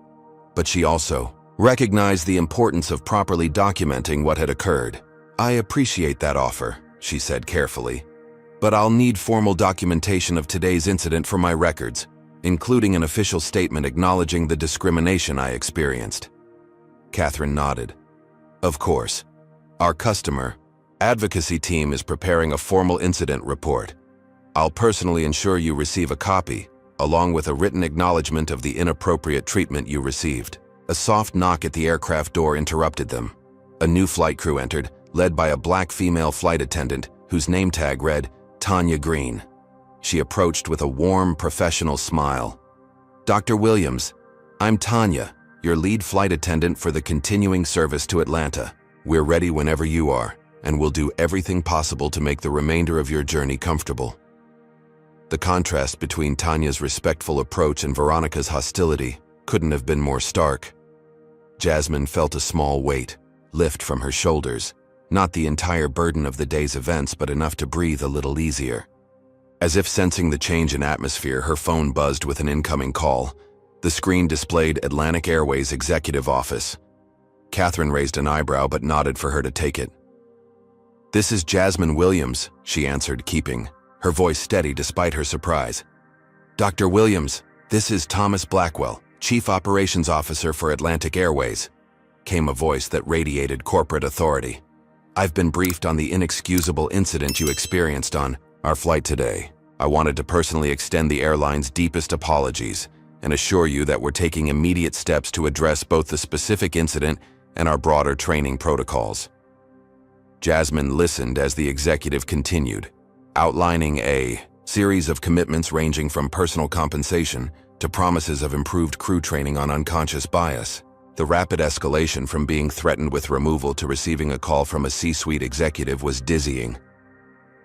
but she also recognized the importance of properly documenting what had occurred. "I appreciate that offer," she said carefully, "but I'll need formal documentation of today's incident for my records, including an official statement acknowledging the discrimination I experienced." Catherine nodded. "Of course. Our customer advocacy team is preparing a formal incident report. I'll personally ensure you receive a copy, along with a written acknowledgement of the inappropriate treatment you received." A soft knock at the aircraft door interrupted them. A new flight crew entered, led by a black female flight attendant whose name tag read Tanya Green. She approached with a warm, professional smile. "Dr. Williams, I'm Tanya, your lead flight attendant for the continuing service to Atlanta. We're ready whenever you are, and we'll do everything possible to make the remainder of your journey comfortable." The contrast between Tanya's respectful approach and Veronica's hostility couldn't have been more stark. Jasmine felt a small weight lift from her shoulders, not the entire burden of the day's events, but enough to breathe a little easier. As if sensing the change in atmosphere, her phone buzzed with an incoming call. The screen displayed Atlantic Airways Executive Office. Catherine raised an eyebrow but nodded for her to take it. "This is Jasmine Williams," she answered, keeping her voice steady despite her surprise. "Dr. Williams, this is Thomas Blackwell, Chief Operations Officer for Atlantic Airways, came a voice that radiated corporate authority. I've been briefed on the inexcusable incident you experienced on our flight today. I wanted to personally extend the airline's deepest apologies and assure you that we're taking immediate steps to address both the specific incident and our broader training protocols. Jasmine listened as the executive continued, outlining a series of commitments ranging from personal compensation to promises of improved crew training on unconscious bias. The rapid escalation from being threatened with removal to receiving a call from a C-suite executive was dizzying.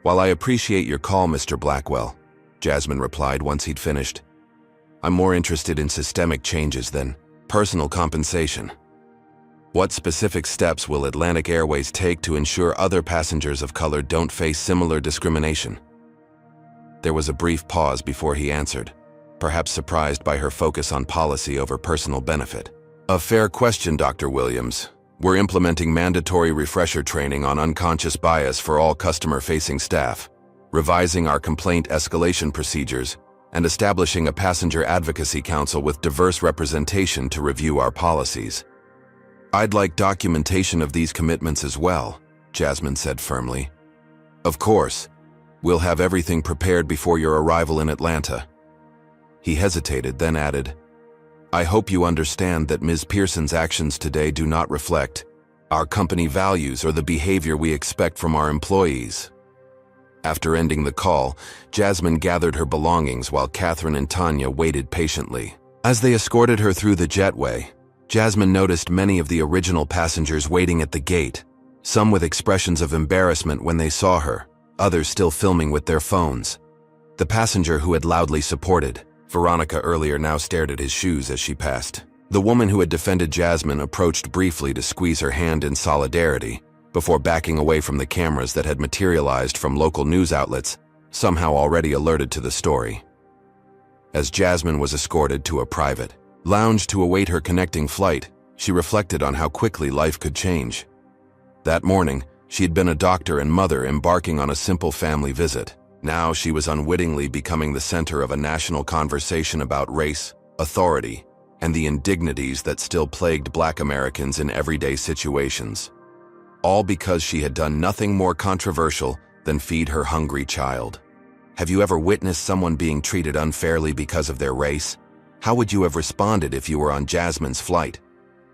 "While I appreciate your call, Mr. Blackwell," Jasmine replied once he'd finished, "I'm more interested in systemic changes than personal compensation. What specific steps will Atlantic Airways take to ensure other passengers of color don't face similar discrimination?" There was a brief pause before he answered, perhaps surprised by her focus on policy over personal benefit. "A fair question, Dr. Williams. We're implementing mandatory refresher training on unconscious bias for all customer-facing staff, revising our complaint escalation procedures, and establishing a passenger advocacy council with diverse representation to review our policies. I'd like documentation of these commitments as well," Jasmine said firmly. "Of course. We'll have everything prepared before your arrival in Atlanta." He hesitated, then added, "I hope you understand that Ms. Pearson's actions today do not reflect our company values or the behavior we expect from our employees." After ending the call, Jasmine gathered her belongings while Catherine and Tanya waited patiently. As they escorted her through the jetway, Jasmine noticed many of the original passengers waiting at the gate, some with expressions of embarrassment when they saw her, others still filming with their phones. The passenger who had loudly supported Veronica earlier now stared at his shoes as she passed. The woman who had defended Jasmine approached briefly to squeeze her hand in solidarity before backing away from the cameras that had materialized from local news outlets, somehow already alerted to the story. As Jasmine was escorted to a private lounge to await her connecting flight, she reflected on how quickly life could change. That morning, she had been a doctor and mother embarking on a simple family visit. Now she was unwittingly becoming the center of a national conversation about race, authority, and the indignities that still plagued Black Americans in everyday situations. All because she had done nothing more controversial than feed her hungry child. Have you ever witnessed someone being treated unfairly because of their race? How would you have responded if you were on Jasmine's flight?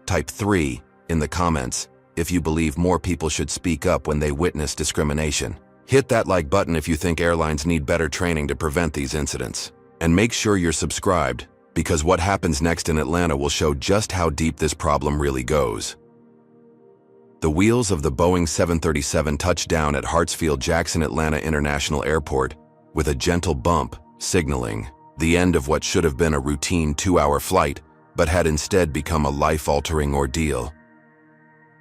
Type 3 in the comments if you believe more people should speak up when they witness discrimination. Hit that like button if you think airlines need better training to prevent these incidents. And make sure you're subscribed, because what happens next in Atlanta will show just how deep this problem really goes. The wheels of the Boeing 737 touched down at Hartsfield-Jackson Atlanta International Airport with a gentle bump, signaling the end of what should have been a routine 2-hour flight, but had instead become a life-altering ordeal.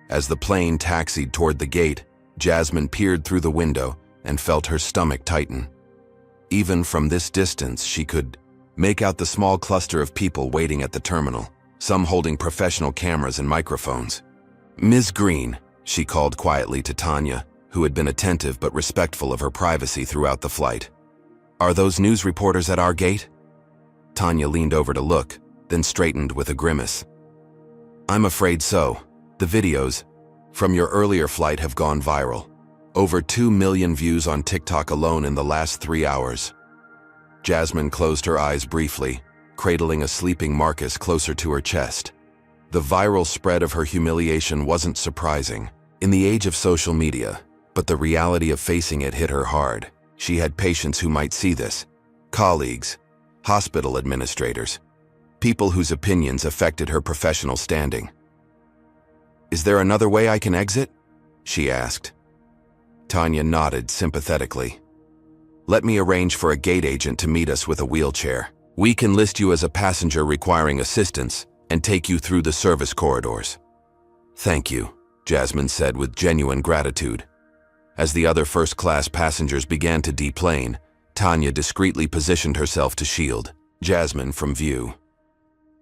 As the plane taxied toward the gate, Jasmine peered through the window and felt her stomach tighten. Even from this distance, she could make out the small cluster of people waiting at the terminal, some holding professional cameras and microphones. "Ms. Green," she called quietly to Tanya, who had been attentive but respectful of her privacy throughout the flight. "Are those news reporters at our gate?" Tanya leaned over to look, then straightened with a grimace. "I'm afraid so. The videos from your earlier flight have gone viral. Over 2 million views on TikTok alone in the last 3 hours." Jasmine closed her eyes briefly, cradling a sleeping Marcus closer to her chest. The viral spread of her humiliation wasn't surprising in the age of social media, but the reality of facing it hit her hard. She had patients who might see this, colleagues, hospital administrators, people whose opinions affected her professional standing. "Is there another way I can exit?" she asked. Tanya nodded sympathetically. "Let me arrange for a gate agent to meet us with a wheelchair. We can list you as a passenger requiring assistance and take you through the service corridors." "Thank you," Jasmine said with genuine gratitude. As the other first-class passengers began to deplane, Tanya discreetly positioned herself to shield Jasmine from view.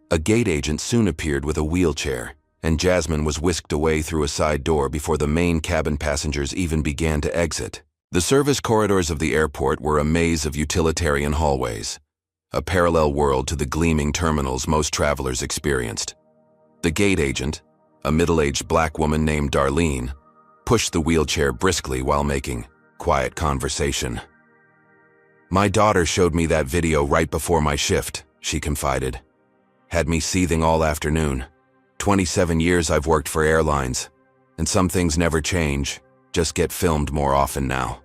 A gate agent soon appeared with a wheelchair, and Jasmine was whisked away through a side door before the main cabin passengers even began to exit. The service corridors of the airport were a maze of utilitarian hallways. a parallel world to the gleaming terminals most travelers experienced. The gate agent, a middle-aged black woman named Darlene, pushed the wheelchair briskly while making quiet conversation. "My daughter showed me that video right before my shift," she confided. "Had me seething all afternoon. 27 years I've worked for airlines, and some things never change, just get filmed more often now."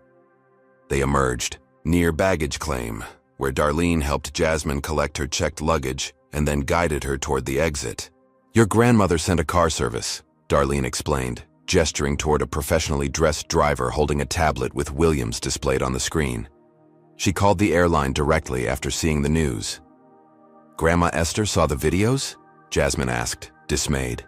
They emerged near baggage claim, where Darlene helped Jasmine collect her checked luggage and then guided her toward the exit. "Your grandmother sent a car service," Darlene explained, gesturing toward a professionally dressed driver holding a tablet with Williams displayed on the screen. "She called the airline directly after seeing the news." "Grandma Esther saw the videos?" Jasmine asked, dismayed.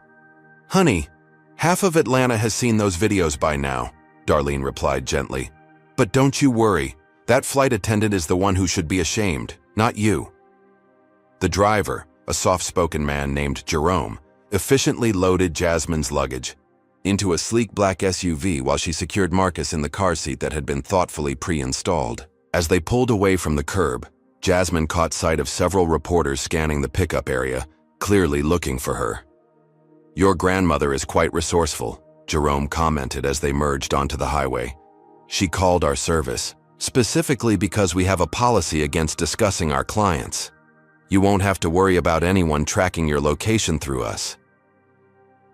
"Honey, half of Atlanta has seen those videos by now," Darlene replied gently. "But don't you worry, that flight attendant is the one who should be ashamed, not you." The driver, a soft-spoken man named Jerome, efficiently loaded Jasmine's luggage into a sleek black SUV while she secured Marcus in the car seat that had been thoughtfully pre-installed. As they pulled away from the curb, Jasmine caught sight of several reporters scanning the pickup area, clearly looking for her. "Your grandmother is quite resourceful," Jerome commented as they merged onto the highway. "She called our service, specifically because we have a policy against discussing our clients. You won't have to worry about anyone tracking your location through us."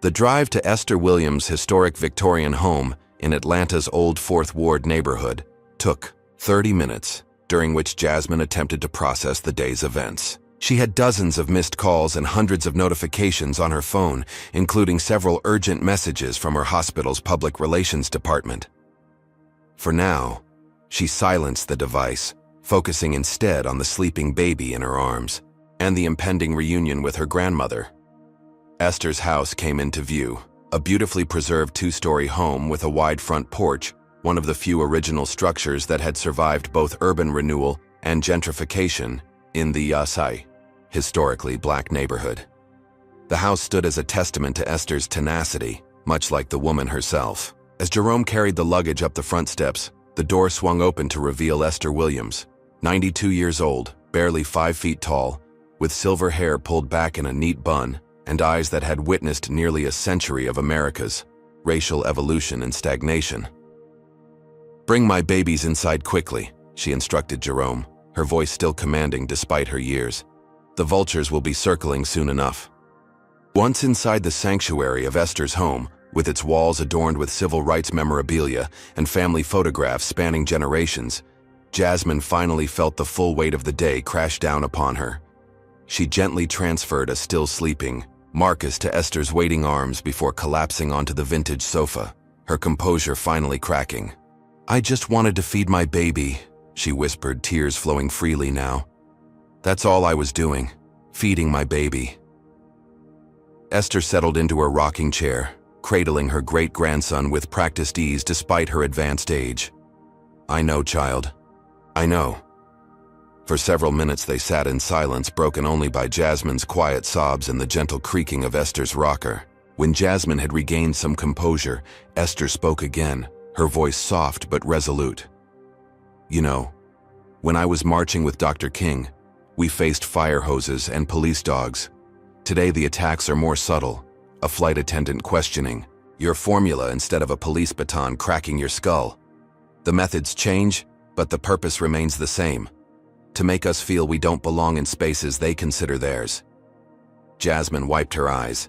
The drive to Esther Williams' historic Victorian home in Atlanta's Old Fourth Ward neighborhood took 30 minutes, during which Jasmine attempted to process the day's events. She had dozens of missed calls and hundreds of notifications on her phone, including several urgent messages from her hospital's public relations department. For now, she silenced the device, focusing instead on the sleeping baby in her arms and the impending reunion with her grandmother. Esther's house came into view, a beautifully preserved two-story home with a wide front porch, one of the few original structures that had survived both urban renewal and gentrification in the Yasai, historically black neighborhood. The house stood as a testament to Esther's tenacity, much like the woman herself. As Jerome carried the luggage up the front steps, the door swung open to reveal Esther Williams, 92 years old, barely 5 feet tall, with silver hair pulled back in a neat bun and eyes that had witnessed nearly a century of America's racial evolution and stagnation. "Bring my babies inside quickly," she instructed Jerome, her voice still commanding despite her years. "The vultures will be circling soon enough." Once inside the sanctuary of Esther's home, with its walls adorned with civil rights memorabilia and family photographs spanning generations, Jasmine finally felt the full weight of the day crash down upon her. She gently transferred a still sleeping Marcus to Esther's waiting arms before collapsing onto the vintage sofa, her composure finally cracking. "I just wanted to feed my baby," she whispered, tears flowing freely now. "That's all I was doing, feeding my baby." Esther settled into her rocking chair, cradling her great-grandson with practiced ease despite her advanced age. "I know, child. I know." For several minutes they sat in silence, broken only by Jasmine's quiet sobs and the gentle creaking of Esther's rocker. When Jasmine had regained some composure, Esther spoke again, her voice soft but resolute. "You know, when I was marching with Dr. King, we faced fire hoses and police dogs. Today the attacks are more subtle, a flight attendant questioning your formula instead of a police baton cracking your skull. The methods change, but the purpose remains the same: to make us feel we don't belong in spaces they consider theirs." Jasmine wiped her eyes.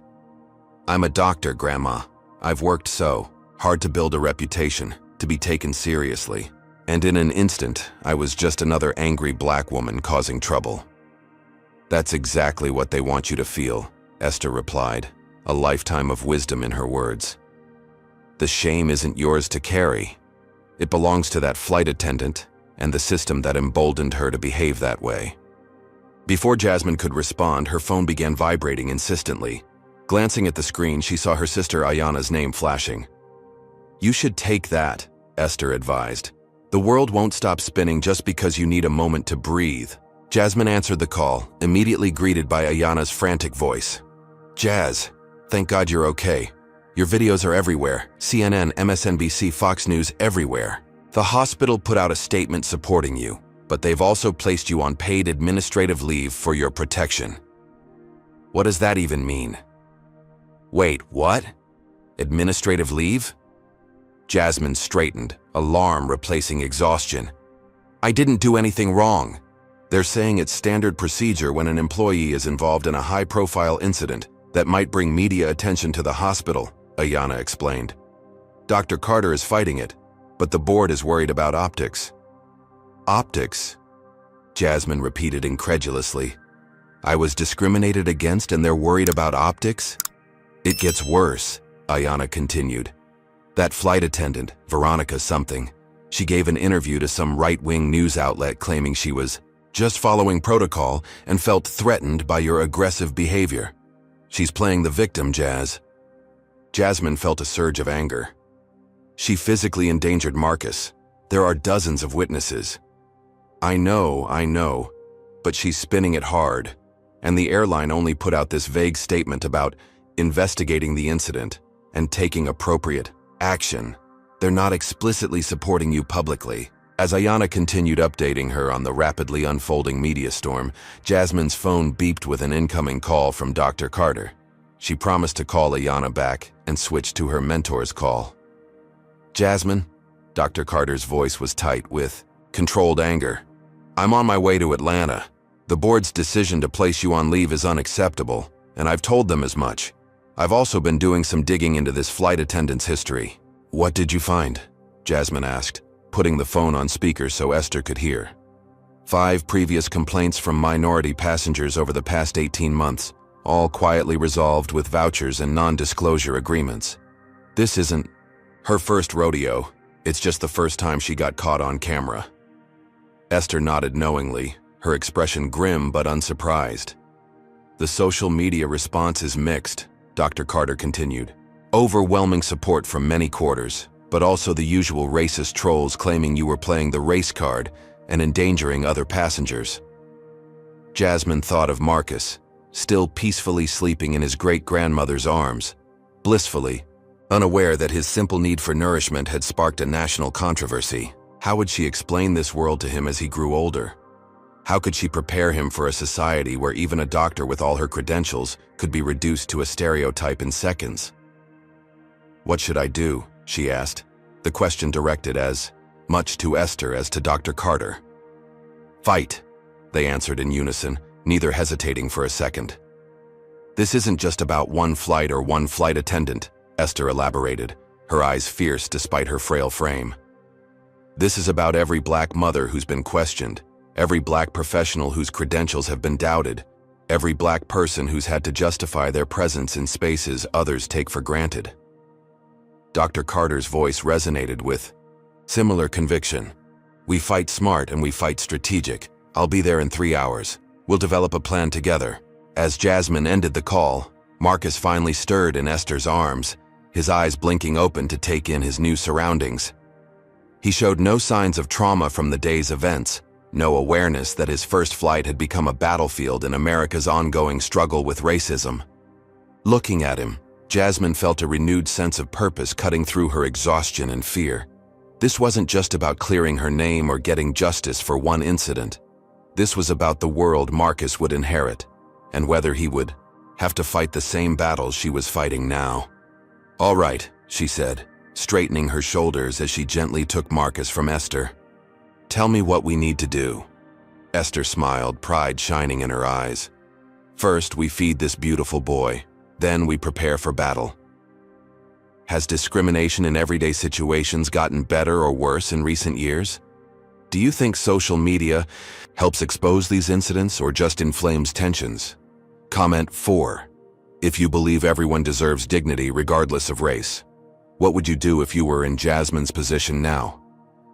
"I'm a doctor, Grandma. I've worked so hard to build a reputation, to be taken seriously. And in an instant, I was just another angry black woman causing trouble." "That's exactly what they want you to feel," Esther replied, a lifetime of wisdom in her words. "The shame isn't yours to carry. It belongs to that flight attendant and the system that emboldened her to behave that way." Before Jasmine could respond, her phone began vibrating insistently. Glancing at the screen, she saw her sister Ayana's name flashing. "You should take that," Esther advised. "The world won't stop spinning just because you need a moment to breathe." Jasmine answered the call, immediately greeted by Ayana's frantic voice. "Jazz, thank God you're okay. Your videos are everywhere. CNN, MSNBC, Fox News, everywhere. The hospital put out a statement supporting you. but they've also placed you on paid administrative leave for your protection. What does that even mean? Wait, what? Administrative leave? Jasmine straightened, alarm replacing exhaustion. I didn't do anything wrong. They're saying it's standard procedure when an employee is involved in a high-profile incident that might bring media attention to the hospital, Ayanna explained. Dr. Carter is fighting it, but the board is worried about optics. Optics? Jasmine repeated incredulously. I was discriminated against and they're worried about optics? It gets worse, Ayanna continued. That flight attendant, Veronica something, she gave an interview to some right-wing news outlet claiming she was just following protocol and felt threatened by your aggressive behavior. She's playing the victim, Jazz. Jasmine felt a surge of anger. She physically endangered Marcus. There are dozens of witnesses. I know, but she's spinning it hard, and the airline only put out this vague statement about investigating the incident and taking appropriate action. They're not explicitly supporting you publicly. As Ayanna continued updating her on the rapidly unfolding media storm, Jasmine's phone beeped with an incoming call from Dr. Carter. She promised to call Ayanna back and switched to her mentor's call. Jasmine, Dr. Carter's voice was tight with controlled anger. I'm on my way to Atlanta. The board's decision to place you on leave is unacceptable, and I've told them as much. I've also been doing some digging into this flight attendant's history. What did you find? Jasmine asked, putting the phone on speaker so Esther could hear. 5 previous complaints from minority passengers over the past 18 months, all quietly resolved with vouchers and non-disclosure agreements. This isn't her first rodeo. It's just the first time she got caught on camera. Esther nodded knowingly, her expression grim but unsurprised. The social media response is mixed, Dr. Carter continued. Overwhelming support from many quarters, but also the usual racist trolls claiming you were playing the race card and endangering other passengers. Jasmine thought of Marcus, still peacefully sleeping in his great-grandmother's arms, blissfully, unaware that his simple need for nourishment had sparked a national controversy. How would she explain this world to him as he grew older? How could she prepare him for a society where even a doctor with all her credentials could be reduced to a stereotype in seconds? What should I do? She asked, the question directed as much to Esther as to Dr. Carter. Fight, they answered in unison, neither hesitating for a second. This isn't just about one flight or one flight attendant, Esther elaborated, her eyes fierce despite her frail frame. This is about every black mother who's been questioned, every black professional whose credentials have been doubted, every black person who's had to justify their presence in spaces others take for granted. Dr. Carter's voice resonated with similar conviction. We fight smart and we fight strategic. I'll be there in 3 hours. We'll develop a plan together. As Jasmine ended the call, Marcus finally stirred in Esther's arms, his eyes blinking open to take in his new surroundings. He showed no signs of trauma from the day's events, no awareness that his first flight had become a battlefield in America's ongoing struggle with racism. Looking at him, Jasmine felt a renewed sense of purpose cutting through her exhaustion and fear. This wasn't just about clearing her name or getting justice for one incident. This was about the world Marcus would inherit, and whether he would have to fight the same battles she was fighting now. All right, she said, straightening her shoulders as she gently took Marcus from Esther. Tell me what we need to do. Esther smiled, pride shining in her eyes. First, we feed this beautiful boy. Then we prepare for battle. Has discrimination in everyday situations gotten better or worse in recent years? Do you think social media helps expose these incidents or just inflames tensions? Comment 4. If you believe everyone deserves dignity regardless of race, what would you do if you were in Jasmine's position now?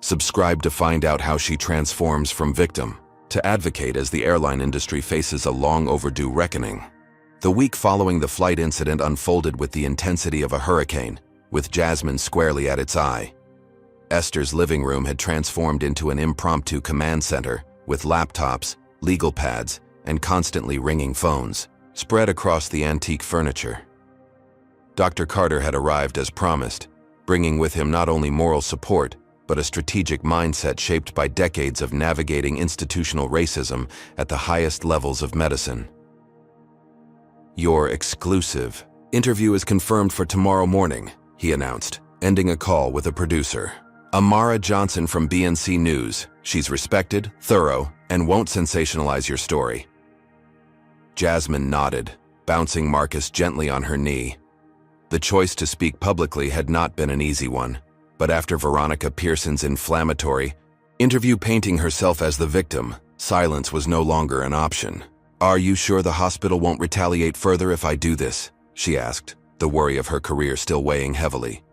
Subscribe to find out how she transforms from victim to advocate as the airline industry faces a long overdue reckoning. The week following the flight incident unfolded with the intensity of a hurricane, with Jasmine squarely at its eye. Esther's living room had transformed into an impromptu command center with laptops, legal pads, and constantly ringing phones, spread across the antique furniture. Dr. Carter had arrived as promised, bringing with him not only moral support, but a strategic mindset shaped by decades of navigating institutional racism at the highest levels of medicine. "Your exclusive interview is confirmed for tomorrow morning," he announced, ending a call with a producer. "Amara Johnson from BNC News. She's respected, thorough, and won't sensationalize your story." Jasmine nodded, bouncing Marcus gently on her knee. The choice to speak publicly had not been an easy one, but after Veronica Pearson's inflammatory interview painting herself as the victim, silence was no longer an option. "Are you sure the hospital won't retaliate further if I do this?" she asked, the worry of her career still weighing heavily.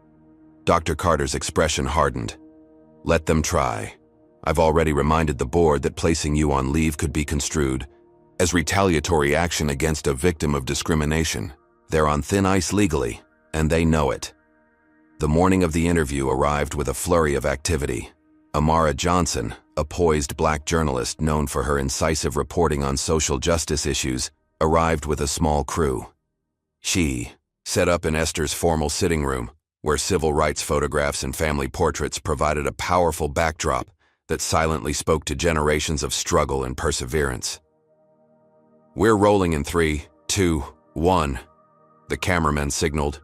Dr. Carter's expression hardened. "Let them try. I've already reminded the board that placing you on leave could be construed as retaliatory action against a victim of discrimination. They're on thin ice legally, and they know it." The morning of the interview arrived with a flurry of activity. Amara Johnson, a poised black journalist known for her incisive reporting on social justice issues, arrived with a small crew. She set up in Esther's formal sitting room, where civil rights photographs and family portraits provided a powerful backdrop that silently spoke to generations of struggle and perseverance. "We're rolling in 3, 2, 1, the cameraman signaled,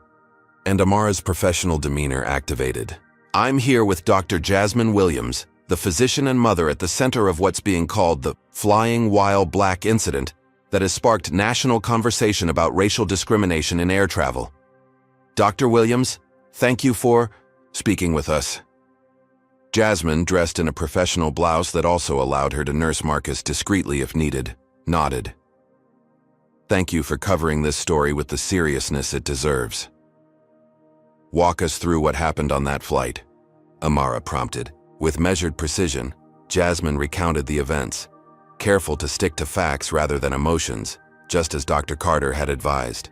and Amara's professional demeanor activated. "I'm here with Dr. Jasmine Williams, the physician and mother at the center of what's being called the flying while black incident that has sparked national conversation about racial discrimination in air travel. Dr. Williams, thank you for speaking with us." Jasmine, dressed in a professional blouse that also allowed her to nurse Marcus discreetly if needed, nodded. "Thank you for covering this story with the seriousness it deserves." "Walk us through what happened on that flight," Amara prompted. With measured precision, Jasmine recounted the events, careful to stick to facts rather than emotions, just as Dr. Carter had advised.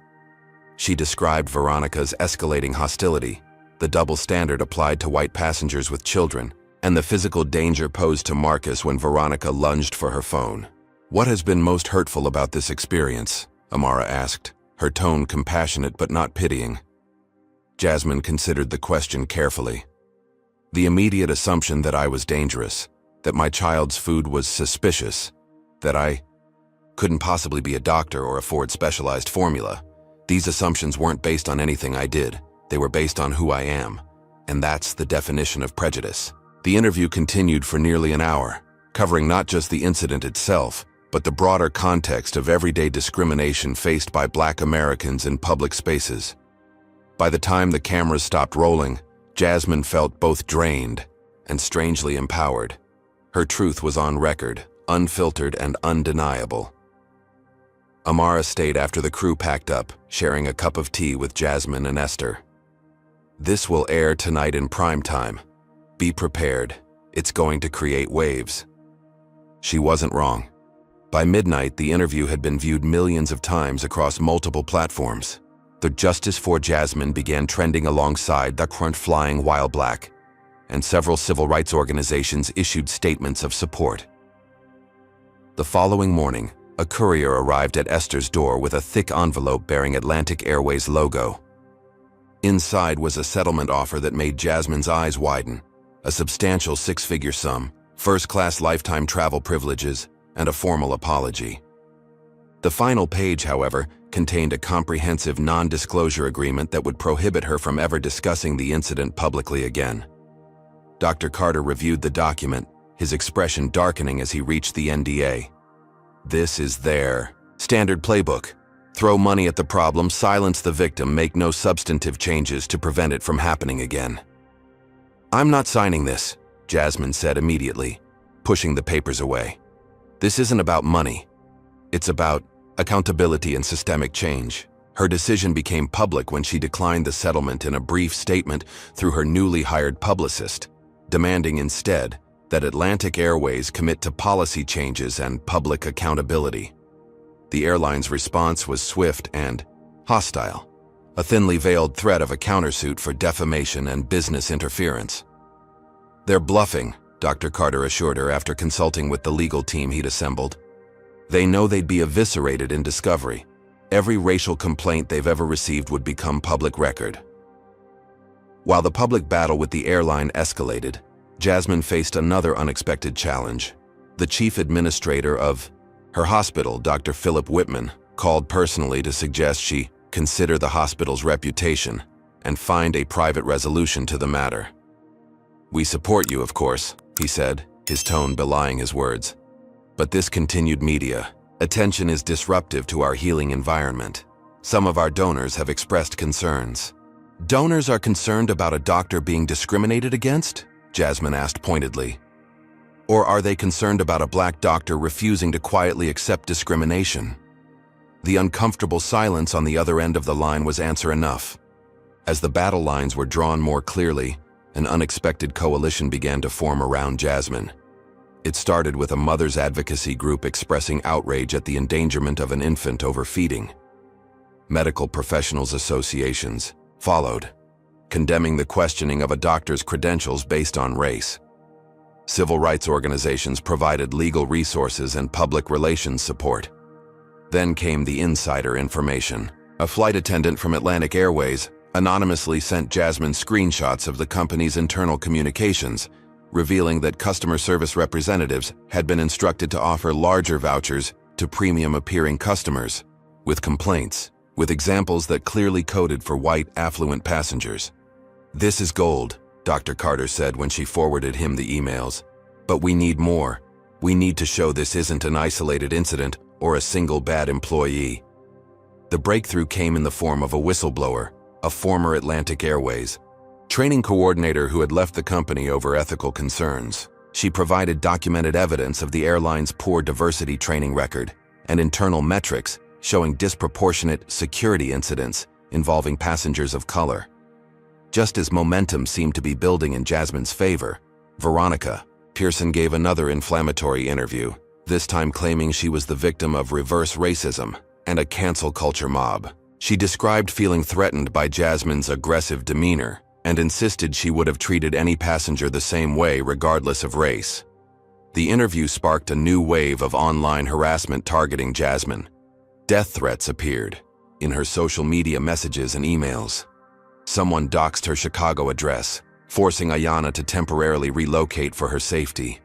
She described Veronica's escalating hostility, the double standard applied to white passengers with children, and the physical danger posed to Marcus when Veronica lunged for her phone. "What has been most hurtful about this experience?" Amara asked, her tone compassionate but not pitying. Jasmine considered the question carefully. "The immediate assumption that I was dangerous, that my child's food was suspicious, that I couldn't possibly be a doctor or afford specialized formula. These assumptions weren't based on anything I did. They were based on who I am, and that's the definition of prejudice." The interview continued for nearly an hour, covering not just the incident itself, but the broader context of everyday discrimination faced by Black Americans in public spaces. By the time the cameras stopped rolling, Jasmine felt both drained and strangely empowered. Her truth was on record, unfiltered and undeniable. Amara stayed after the crew packed up, sharing a cup of tea with Jasmine and Esther. "This will air tonight in prime time. Be prepared. It's going to create waves." She wasn't wrong. By midnight, the interview had been viewed millions of times across multiple platforms. The Justice for Jasmine began trending alongside the current flying while black, and several civil rights organizations issued statements of support. The following morning, a courier arrived at Esther's door with a thick envelope bearing Atlantic Airways logo. Inside was a settlement offer that made Jasmine's eyes widen, a substantial six-figure sum, first-class lifetime travel privileges, and a formal apology. The final page, however, contained a comprehensive non-disclosure agreement that would prohibit her from ever discussing the incident publicly again. Dr. Carter reviewed the document, his expression darkening as he reached the NDA. "This is their standard playbook. Throw money at the problem, silence the victim, make no substantive changes to prevent it from happening again." "I'm not signing this," Jasmine said immediately, pushing the papers away. "This isn't about money. It's about accountability and systemic change." Her decision became public when she declined the settlement in a brief statement through her newly hired publicist, demanding instead that Atlantic Airways commit to policy changes and public accountability. The airline's response was swift and hostile, a thinly veiled threat of a countersuit for defamation and business interference. "They're bluffing," Dr. Carter assured her after consulting with the legal team he'd assembled. "They know they'd be eviscerated in discovery. Every racial complaint they've ever received would become public record." While the public battle with the airline escalated, Jasmine faced another unexpected challenge. The chief administrator of her hospital, Dr. Philip Whitman, called personally to suggest she consider the hospital's reputation and find a private resolution to the matter. "We support you, of course," he said, his tone belying his words. "But this continued media attention is disruptive to our healing environment. Some of our donors have expressed concerns." "Donors are concerned about a doctor being discriminated against?" Jasmine asked pointedly. "Or are they concerned about a black doctor refusing to quietly accept discrimination?" The uncomfortable silence on the other end of the line was answer enough. As the battle lines were drawn more clearly, an unexpected coalition began to form around Jasmine. It started with a mother's advocacy group expressing outrage at the endangerment of an infant overfeeding. Medical professionals' associations followed, condemning the questioning of a doctor's credentials based on race. Civil rights organizations provided legal resources and public relations support. Then came the insider information. A flight attendant from Atlantic Airways anonymously sent Jasmine screenshots of the company's internal communications, revealing that customer service representatives had been instructed to offer larger vouchers to premium-appearing customers, with complaints, with examples that clearly coded for white, affluent passengers. "This is gold," Dr. Carter said when she forwarded him the emails. "But we need more. We need to show this isn't an isolated incident or a single bad employee." The breakthrough came in the form of a whistleblower, a former Atlantic Airways training coordinator who had left the company over ethical concerns. She provided documented evidence of the airline's poor diversity training record and internal metrics showing disproportionate security incidents involving passengers of color. Just as momentum seemed to be building in Jasmine's favor, Veronica Pearson gave another inflammatory interview, this time claiming she was the victim of reverse racism and a cancel culture mob. She described feeling threatened by Jasmine's aggressive demeanor and insisted she would have treated any passenger the same way regardless of race. The interview sparked a new wave of online harassment targeting Jasmine. Death threats appeared in her social media messages and emails. Someone doxed her Chicago address, forcing Ayanna to temporarily relocate for her safety.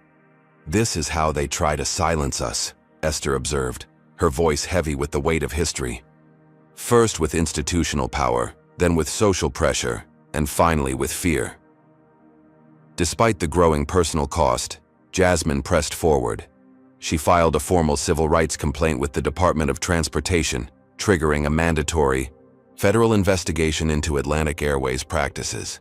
"This is how they try to silence us," Esther observed, her voice heavy with the weight of history. "First with institutional power, then with social pressure, and finally with fear." Despite the growing personal cost, Jasmine pressed forward. She filed a formal civil rights complaint with the Department of Transportation, triggering a mandatory federal investigation into Atlantic Airways practices.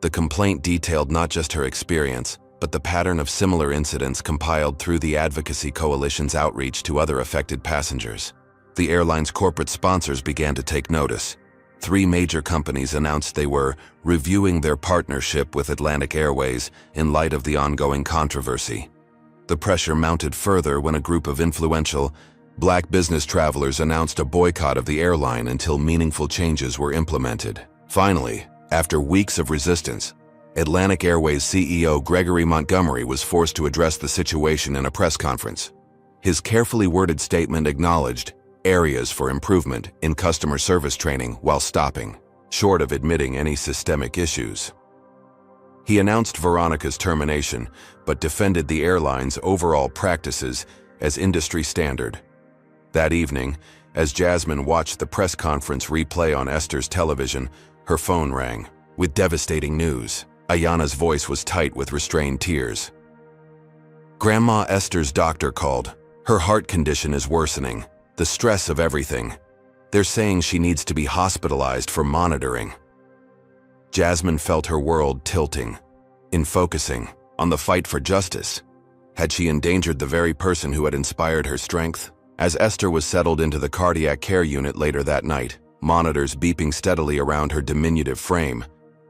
The complaint detailed not just her experience, but the pattern of similar incidents compiled through the Advocacy Coalition's outreach to other affected passengers. The airline's corporate sponsors began to take notice. 3 major companies announced they were reviewing their partnership with Atlantic Airways in light of the ongoing controversy. The pressure mounted further when a group of influential Black business travelers announced a boycott of the airline until meaningful changes were implemented. Finally, after weeks of resistance, Atlantic Airways CEO Gregory Montgomery was forced to address the situation in a press conference. His carefully worded statement acknowledged areas for improvement in customer service training while stopping, short of admitting any systemic issues. He announced Veronica's termination, but defended the airline's overall practices as industry standard. That evening, as Jasmine watched the press conference replay on Esther's television, her phone rang. With devastating news, Ayanna's voice was tight with restrained tears. "Grandma Esther's doctor called. Her heart condition is worsening. The stress of everything. They're saying she needs to be hospitalized for monitoring." Jasmine felt her world tilting, in focusing on the fight for justice. Had she endangered the very person who had inspired her strength? As Esther was settled into the cardiac care unit later that night, monitors beeping steadily around her diminutive frame,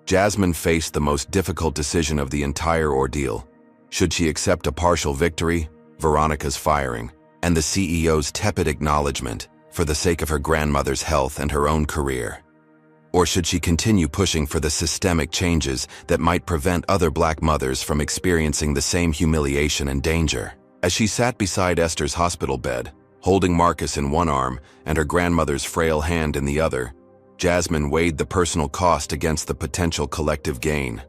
Jasmine faced the most difficult decision of the entire ordeal. Should she accept a partial victory, Veronica's firing, and the CEO's tepid acknowledgement for the sake of her grandmother's health and her own career? Or should she continue pushing for the systemic changes that might prevent other Black mothers from experiencing the same humiliation and danger? As she sat beside Esther's hospital bed, holding Marcus in one arm and her grandmother's frail hand in the other, Jasmine weighed the personal cost against the potential collective gain.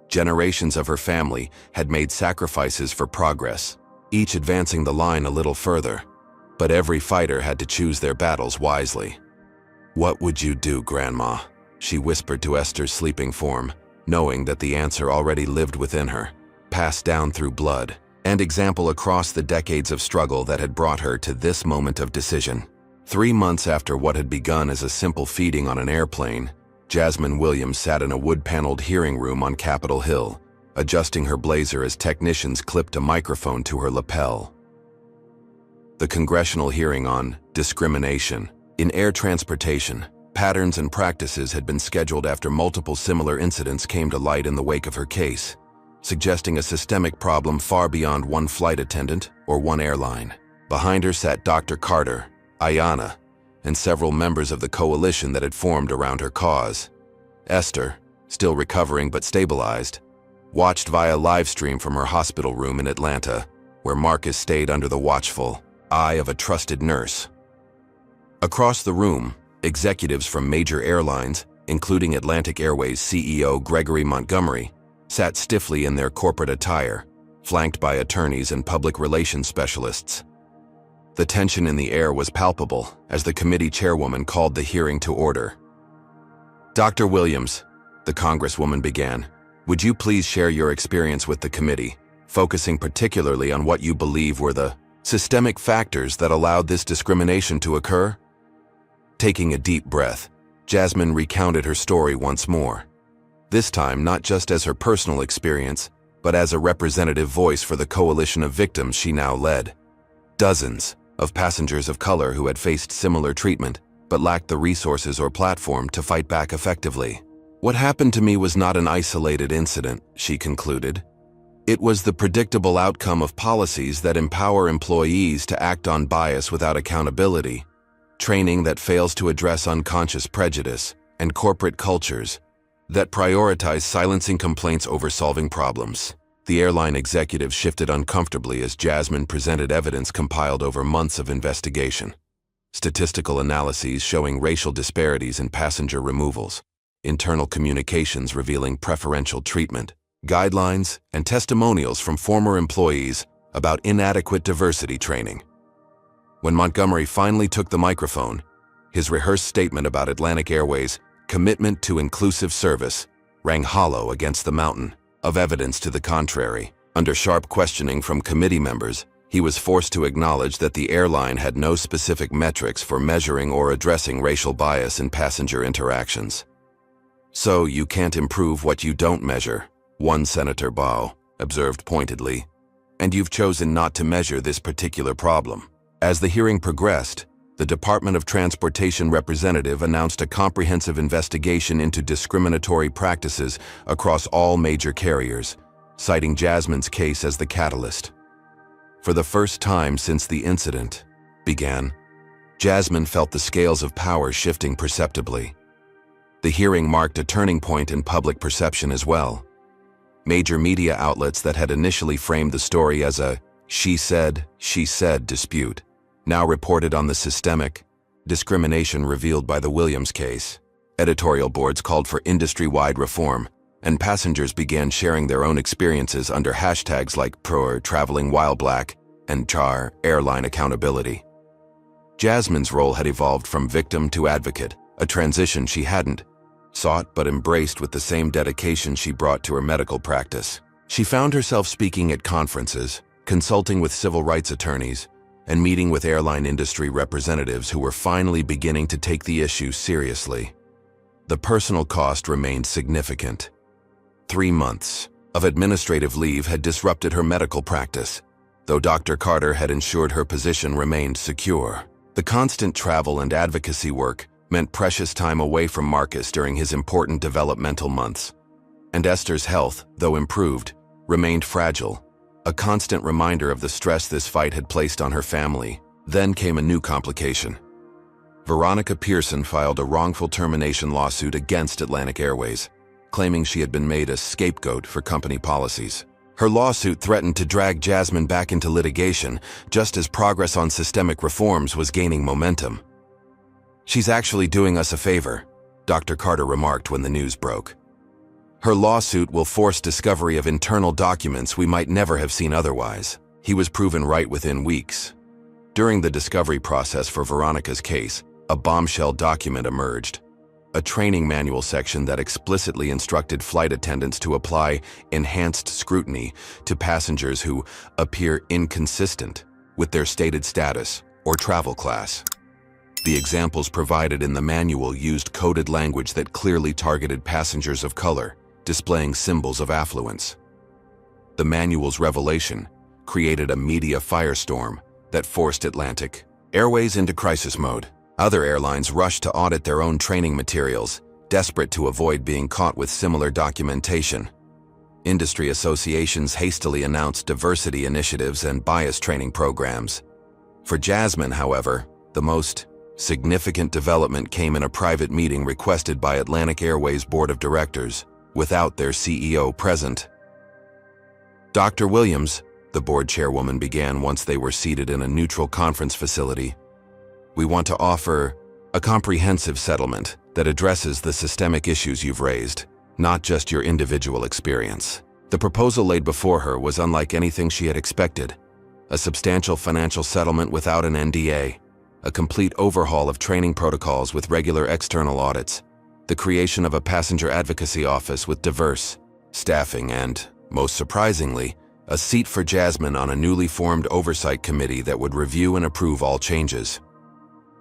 Generations of her family had made sacrifices for progress, each advancing the line a little further. But every fighter had to choose their battles wisely. "What would you do, Grandma?" she whispered to Esther's sleeping form, knowing that the answer already lived within her, passed down through blood, and example across the decades of struggle that had brought her to this moment of decision. 3 months after what had begun as a simple feeding on an airplane, Jasmine Williams sat in a wood-paneled hearing room on Capitol Hill, adjusting her blazer as technicians clipped a microphone to her lapel. The congressional hearing on discrimination in air transportation, patterns and practices had been scheduled after multiple similar incidents came to light in the wake of her case, suggesting a systemic problem far beyond one flight attendant or one airline. Behind her sat Dr. Carter, Ayanna, and several members of the coalition that had formed around her cause. Esther, still recovering but stabilized, watched via live stream from her hospital room in Atlanta, where Marcus stayed under the watchful eye of a trusted nurse. Across the room, executives from major airlines, including Atlantic Airways CEO Gregory Montgomery, sat stiffly in their corporate attire, flanked by attorneys and public relations specialists. The tension in the air was palpable as the committee chairwoman called the hearing to order. "Dr. Williams," the Congresswoman began, "would you please share your experience with the committee, focusing particularly on what you believe were the systemic factors that allowed this discrimination to occur?" Taking a deep breath, Jasmine recounted her story once more, this time not just as her personal experience, but as a representative voice for the coalition of victims she now led. Dozens of passengers of color who had faced similar treatment, but lacked the resources or platform to fight back effectively. "What happened to me was not an isolated incident," she concluded. "It was the predictable outcome of policies that empower employees to act on bias without accountability, training that fails to address unconscious prejudice, and corporate cultures that prioritize silencing complaints over solving problems." The airline executive shifted uncomfortably as Jasmine presented evidence compiled over months of investigation. Statistical analyses showing racial disparities in passenger removals, internal communications revealing preferential treatment, guidelines, and testimonials from former employees about inadequate diversity training. When Montgomery finally took the microphone, his rehearsed statement about Atlantic Airways' commitment to inclusive service rang hollow against the mountain of evidence to the contrary. Under sharp questioning from committee members, he was forced to acknowledge that the airline had no specific metrics for measuring or addressing racial bias in passenger interactions. "So you can't improve what you don't measure," one Senator Bao observed pointedly, "and you've chosen not to measure this particular problem." As the hearing progressed, the Department of Transportation representative announced a comprehensive investigation into discriminatory practices across all major carriers, citing Jasmine's case as the catalyst. For the first time since the incident began, Jasmine felt the scales of power shifting perceptibly. The hearing marked a turning point in public perception as well. Major media outlets that had initially framed the story as a she said dispute now reported on the systemic discrimination revealed by the Williams case. Editorial boards called for industry-wide reform, and passengers began sharing their own experiences under hashtags like #ProAir Traveling While Black and #CHAR Airline Accountability. Jasmine's role had evolved from victim to advocate, a transition she hadn't sought but embraced with the same dedication she brought to her medical practice. She found herself speaking at conferences, consulting with civil rights attorneys, and meeting with airline industry representatives who were finally beginning to take the issue seriously. The personal cost remained significant. 3 months of administrative leave had disrupted her medical practice, though Dr. Carter had ensured her position remained secure. The constant travel and advocacy work meant precious time away from Marcus during his important developmental months. And Esther's health, though improved, remained fragile, a constant reminder of the stress this fight had placed on her family. Then came a new complication. Veronica Pearson filed a wrongful termination lawsuit against Atlantic Airways, claiming she had been made a scapegoat for company policies. Her lawsuit threatened to drag Jasmine back into litigation just as progress on systemic reforms was gaining momentum. "She's actually doing us a favor," Dr. Carter remarked when the news broke. Her lawsuit will force discovery of internal documents we might never have seen otherwise. He was proven right within weeks. During the discovery process for Veronica's case, a bombshell document emerged. A training manual section that explicitly instructed flight attendants to apply enhanced scrutiny to passengers who appear inconsistent with their stated status or travel class. The examples provided in the manual used coded language that clearly targeted passengers of color, displaying symbols of affluence. The manual's revelation created a media firestorm that forced Atlantic Airways into crisis mode. Other airlines rushed to audit their own training materials, desperate to avoid being caught with similar documentation. Industry associations hastily announced diversity initiatives and bias training programs. For Jasmine, however, the most significant development came in a private meeting requested by Atlantic Airways Board of Directors, without their CEO present. Dr. Williams, the board chairwoman began once they were seated in a neutral conference facility, we want to offer a comprehensive settlement that addresses the systemic issues you've raised, not just your individual experience. The proposal laid before her was unlike anything she had expected. A substantial financial settlement without an NDA, a complete overhaul of training protocols with regular external audits, the creation of a passenger advocacy office with diverse staffing and, most surprisingly, a seat for Jasmine on a newly formed oversight committee that would review and approve all changes.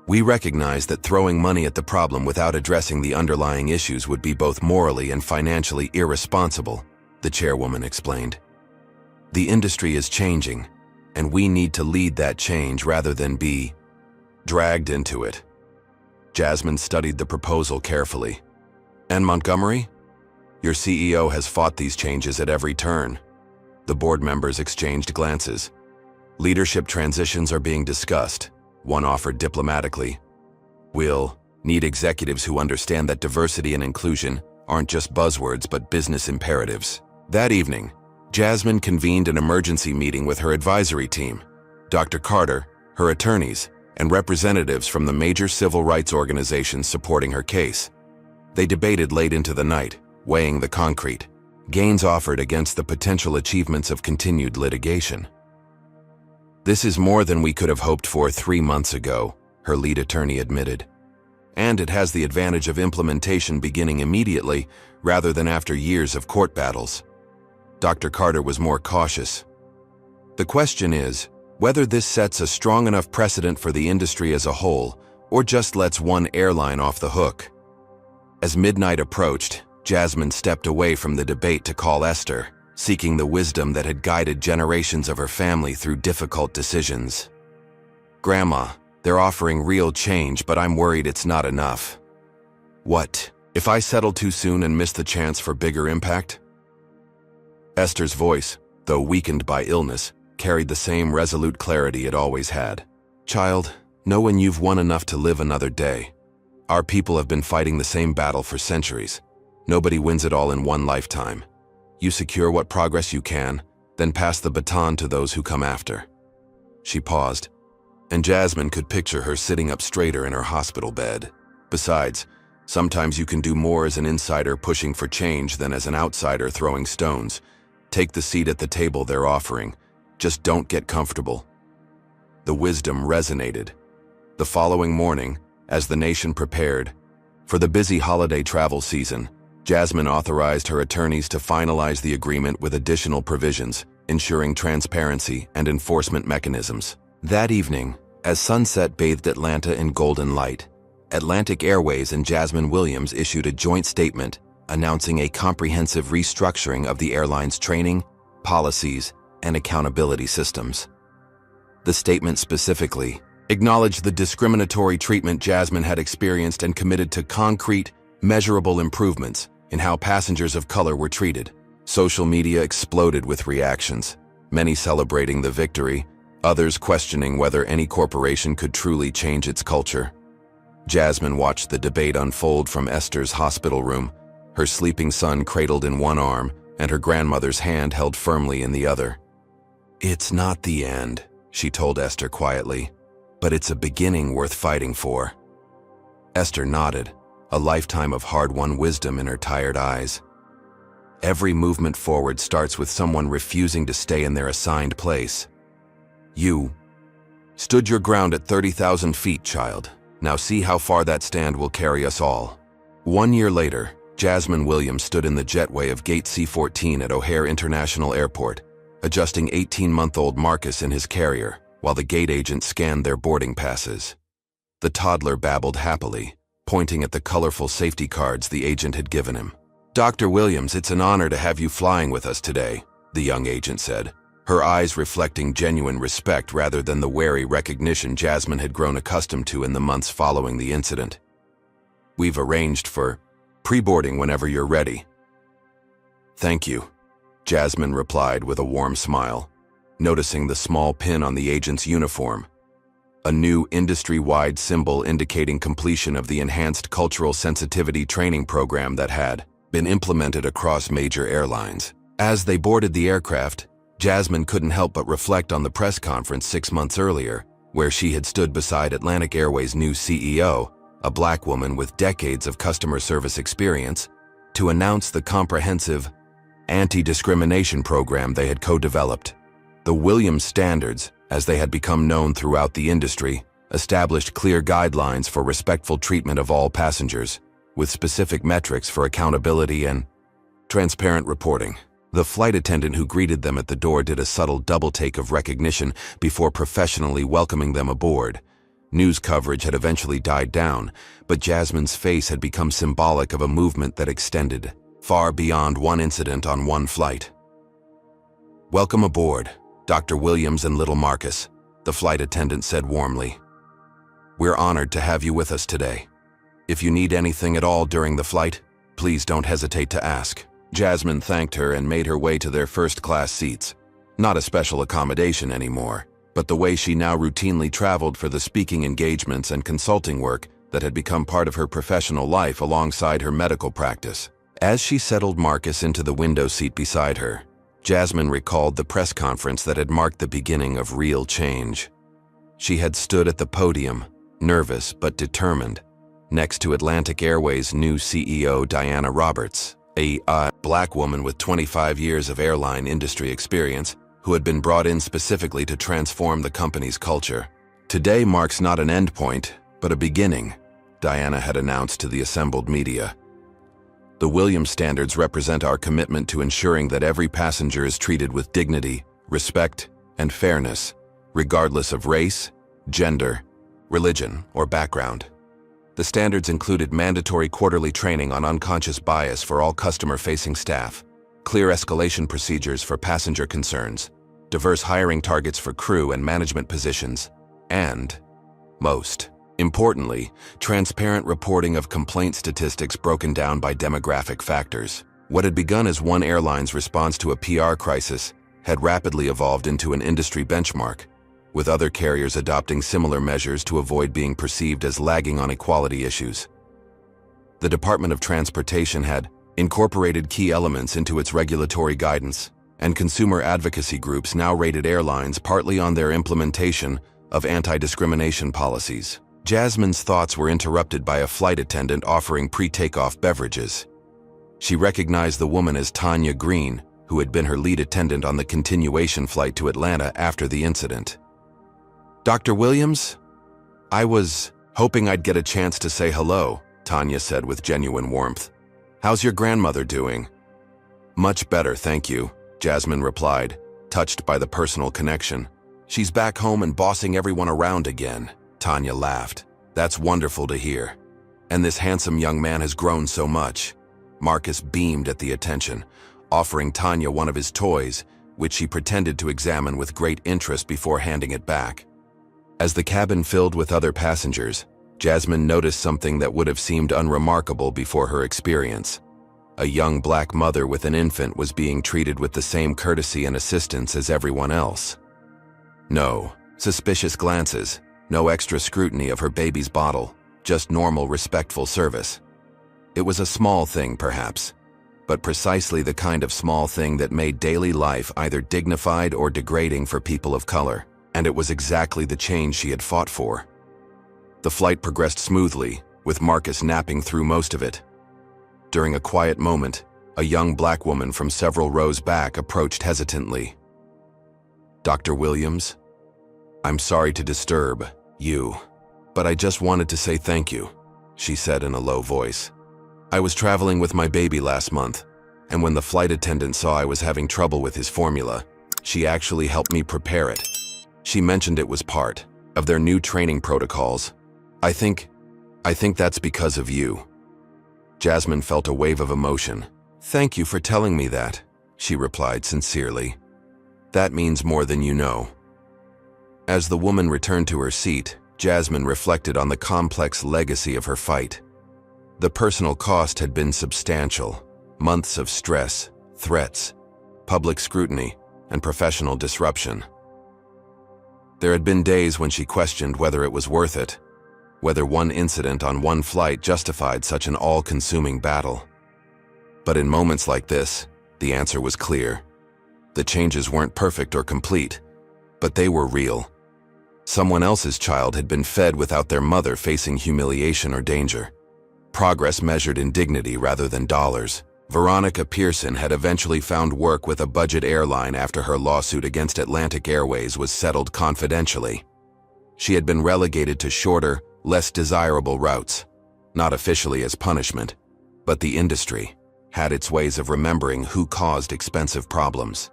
We recognize that throwing money at the problem without addressing the underlying issues would be both morally and financially irresponsible, the chairwoman explained. The industry is changing, and we need to lead that change rather than be dragged into it. Jasmine studied the proposal carefully. And Montgomery? Your CEO has fought these changes at every turn. The board members exchanged glances. Leadership transitions are being discussed. One offered diplomatically. We'll need executives who understand that diversity and inclusion aren't just buzzwords but business imperatives. That evening, Jasmine convened an emergency meeting with her advisory team, Dr. Carter, her attorneys, and representatives from the major civil rights organizations supporting her case. They debated late into the night, weighing the concrete gains offered against the potential achievements of continued litigation. This is more than we could have hoped for 3 months ago, her lead attorney admitted. And it has the advantage of implementation beginning immediately rather than after years of court battles. Dr. Carter was more cautious. The question is whether this sets a strong enough precedent for the industry as a whole or just lets one airline off the hook. As midnight approached, Jasmine stepped away from the debate to call Esther, seeking the wisdom that had guided generations of her family through difficult decisions. Grandma, they're offering real change, but I'm worried it's not enough. What, if I settle too soon and miss the chance for bigger impact? Esther's voice, though weakened by illness, carried the same resolute clarity it always had. Child, know when you've won enough to live another day. Our people have been fighting the same battle for centuries. Nobody wins it all in one lifetime. You secure what progress you can, then pass the baton to those who come after. She paused, and Jasmine could picture her sitting up straighter in her hospital bed. Besides, sometimes you can do more as an insider pushing for change than as an outsider throwing stones. Take the seat at the table they're offering. Just don't get comfortable. The wisdom resonated. The following morning, as the nation prepared for the busy holiday travel season, Jasmine authorized her attorneys to finalize the agreement with additional provisions, ensuring transparency and enforcement mechanisms. That evening, as sunset bathed Atlanta in golden light, Atlantic Airways and Jasmine Williams issued a joint statement announcing a comprehensive restructuring of the airline's training, policies, and accountability systems. The statement specifically acknowledged the discriminatory treatment Jasmine had experienced and committed to concrete, measurable improvements in how passengers of color were treated. Social media exploded with reactions, many celebrating the victory, others questioning whether any corporation could truly change its culture. Jasmine watched the debate unfold from Esther's hospital room, her sleeping son cradled in one arm and her grandmother's hand held firmly in the other. It's not the end, she told Esther quietly, but it's a beginning worth fighting for. Esther nodded, a lifetime of hard-won wisdom in her tired eyes. Every movement forward starts with someone refusing to stay in their assigned place. You stood your ground at 30,000 feet, child. Now see how far that stand will carry us all. 1 year later, Jasmine Williams stood in the jetway of Gate C-14 at O'Hare International Airport, adjusting 18-month-old Marcus in his carrier, while the gate agent scanned their boarding passes. The toddler babbled happily, pointing at the colorful safety cards the agent had given him. "Dr. Williams, it's an honor to have you flying with us today," the young agent said, her eyes reflecting genuine respect rather than the wary recognition Jasmine had grown accustomed to in the months following the incident. "We've arranged for pre-boarding whenever you're ready." "Thank you," Jasmine replied with a warm smile, noticing the small pin on the agent's uniform, a new industry-wide symbol indicating completion of the enhanced cultural sensitivity training program that had been implemented across major airlines. As they boarded the aircraft, Jasmine couldn't help but reflect on the press conference 6 months earlier, where she had stood beside Atlantic Airways' new CEO, a black woman with decades of customer service experience, to announce the comprehensive anti-discrimination program they had co-developed. The Williams Standards, as they had become known throughout the industry, established clear guidelines for respectful treatment of all passengers, with specific metrics for accountability and transparent reporting. The flight attendant who greeted them at the door did a subtle double-take of recognition before professionally welcoming them aboard. News coverage had eventually died down, but Jasmine's face had become symbolic of a movement that extended far beyond one incident on one flight. "Welcome aboard, Dr. Williams and little Marcus," the flight attendant said warmly. "We're honored to have you with us today. If you need anything at all during the flight, please don't hesitate to ask." Jasmine thanked her and made her way to their first-class seats. Not a special accommodation anymore, but the way she now routinely traveled for the speaking engagements and consulting work that had become part of her professional life alongside her medical practice. As she settled Marcus into the window seat beside her, Jasmine recalled the press conference that had marked the beginning of real change. She had stood at the podium, nervous but determined, next to Atlantic Airways' new CEO Diana Roberts, a black woman with 25 years of airline industry experience who had been brought in specifically to transform the company's culture. "Today marks not an endpoint, but a beginning," Diana had announced to the assembled media. "The Williams Standards represent our commitment to ensuring that every passenger is treated with dignity, respect, and fairness, regardless of race, gender, religion, or background." The standards included mandatory quarterly training on unconscious bias for all customer-facing staff, clear escalation procedures for passenger concerns, diverse hiring targets for crew and management positions, and, most importantly, transparent reporting of complaint statistics broken down by demographic factors. What had begun as one airline's response to a PR crisis had rapidly evolved into an industry benchmark, with other carriers adopting similar measures to avoid being perceived as lagging on equality issues. The Department of Transportation had incorporated key elements into its regulatory guidance, and consumer advocacy groups now rated airlines partly on their implementation of anti-discrimination policies. Jasmine's thoughts were interrupted by a flight attendant offering pre-takeoff beverages. She recognized the woman as Tanya Green, who had been her lead attendant on the continuation flight to Atlanta after the incident. "Dr. Williams? I was hoping I'd get a chance to say hello," Tanya said with genuine warmth. "How's your grandmother doing?" "Much better, thank you," Jasmine replied, touched by the personal connection. "She's back home and bossing everyone around again," Tanya laughed. "That's wonderful to hear. And this handsome young man has grown so much." Marcus beamed at the attention, offering Tanya one of his toys, which she pretended to examine with great interest before handing it back. As the cabin filled with other passengers, Jasmine noticed something that would have seemed unremarkable before her experience. A young black mother with an infant was being treated with the same courtesy and assistance as everyone else. No suspicious glances, no extra scrutiny of her baby's bottle, just normal, respectful service. It was a small thing, perhaps, but precisely the kind of small thing that made daily life either dignified or degrading for people of color, and it was exactly the change she had fought for. The flight progressed smoothly, with Marcus napping through most of it. During a quiet moment, A young black woman from several rows back approached hesitantly. "Dr. Williams, I'm sorry to disturb you, but I just wanted to say thank you," she said in a low voice. "I was traveling with my baby last month, and when the flight attendant saw I was having trouble with his formula, she actually helped me prepare it. She mentioned it was part of their new training protocols. I think that's because of you." Jasmine felt a wave of emotion. "Thank you for telling me that," she replied sincerely. "That means more than you know." As the woman returned to her seat, Jasmine reflected on the complex legacy of her fight. The personal cost had been substantial. Months of stress, threats, public scrutiny, and professional disruption. There had been days when she questioned whether it was worth it, whether one incident on one flight justified such an all-consuming battle. But in moments like this, the answer was clear. The changes weren't perfect or complete, but they were real. Someone else's child had been fed without their mother facing humiliation or danger. Progress measured in dignity rather than dollars. Veronica Pearson had eventually found work with a budget airline after her lawsuit against Atlantic Airways was settled confidentially. She had been relegated to shorter, less desirable routes, not officially as punishment, but the industry had its ways of remembering who caused expensive problems.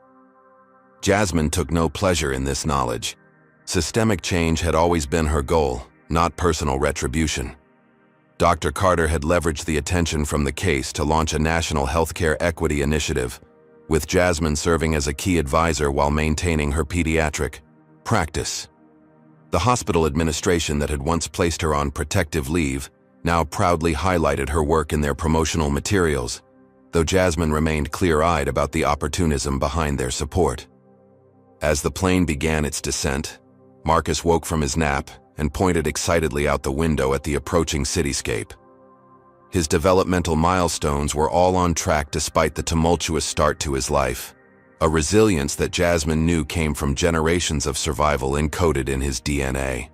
Jasmine took no pleasure in this knowledge. Systemic change had always been her goal, not personal retribution. Dr. Carter had leveraged the attention from the case to launch a national healthcare equity initiative, with Jasmine serving as a key advisor while maintaining her pediatric practice. The hospital administration that had once placed her on protective leave now proudly highlighted her work in their promotional materials, though Jasmine remained clear-eyed about the opportunism behind their support. As the plane began its descent, Marcus woke from his nap and pointed excitedly out the window at the approaching cityscape. His developmental milestones were all on track despite the tumultuous start to his life, a resilience that Jasmine knew came from generations of survival encoded in his DNA.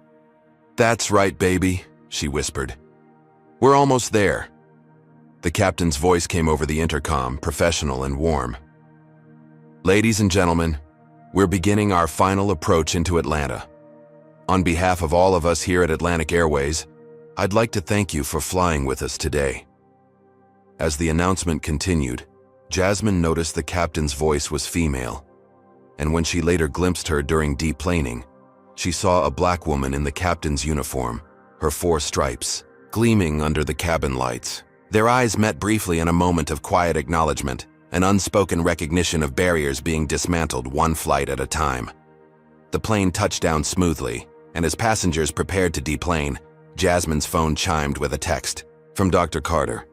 "That's right, baby," she whispered. "We're almost there." The captain's voice came over the intercom, professional and warm. "Ladies and gentlemen, we're beginning our final approach into Atlanta. On behalf of all of us here at Atlantic Airways, I'd like to thank you for flying with us today." As the announcement continued, Jasmine noticed the captain's voice was female, and when she later glimpsed her during deplaning, she saw a black woman in the captain's uniform, her 4 stripes, gleaming under the cabin lights. Their eyes met briefly in a moment of quiet acknowledgement, an unspoken recognition of barriers being dismantled one flight at a time. The plane touched down smoothly, and as passengers prepared to deplane, Jasmine's phone chimed with a text from Dr. Carter.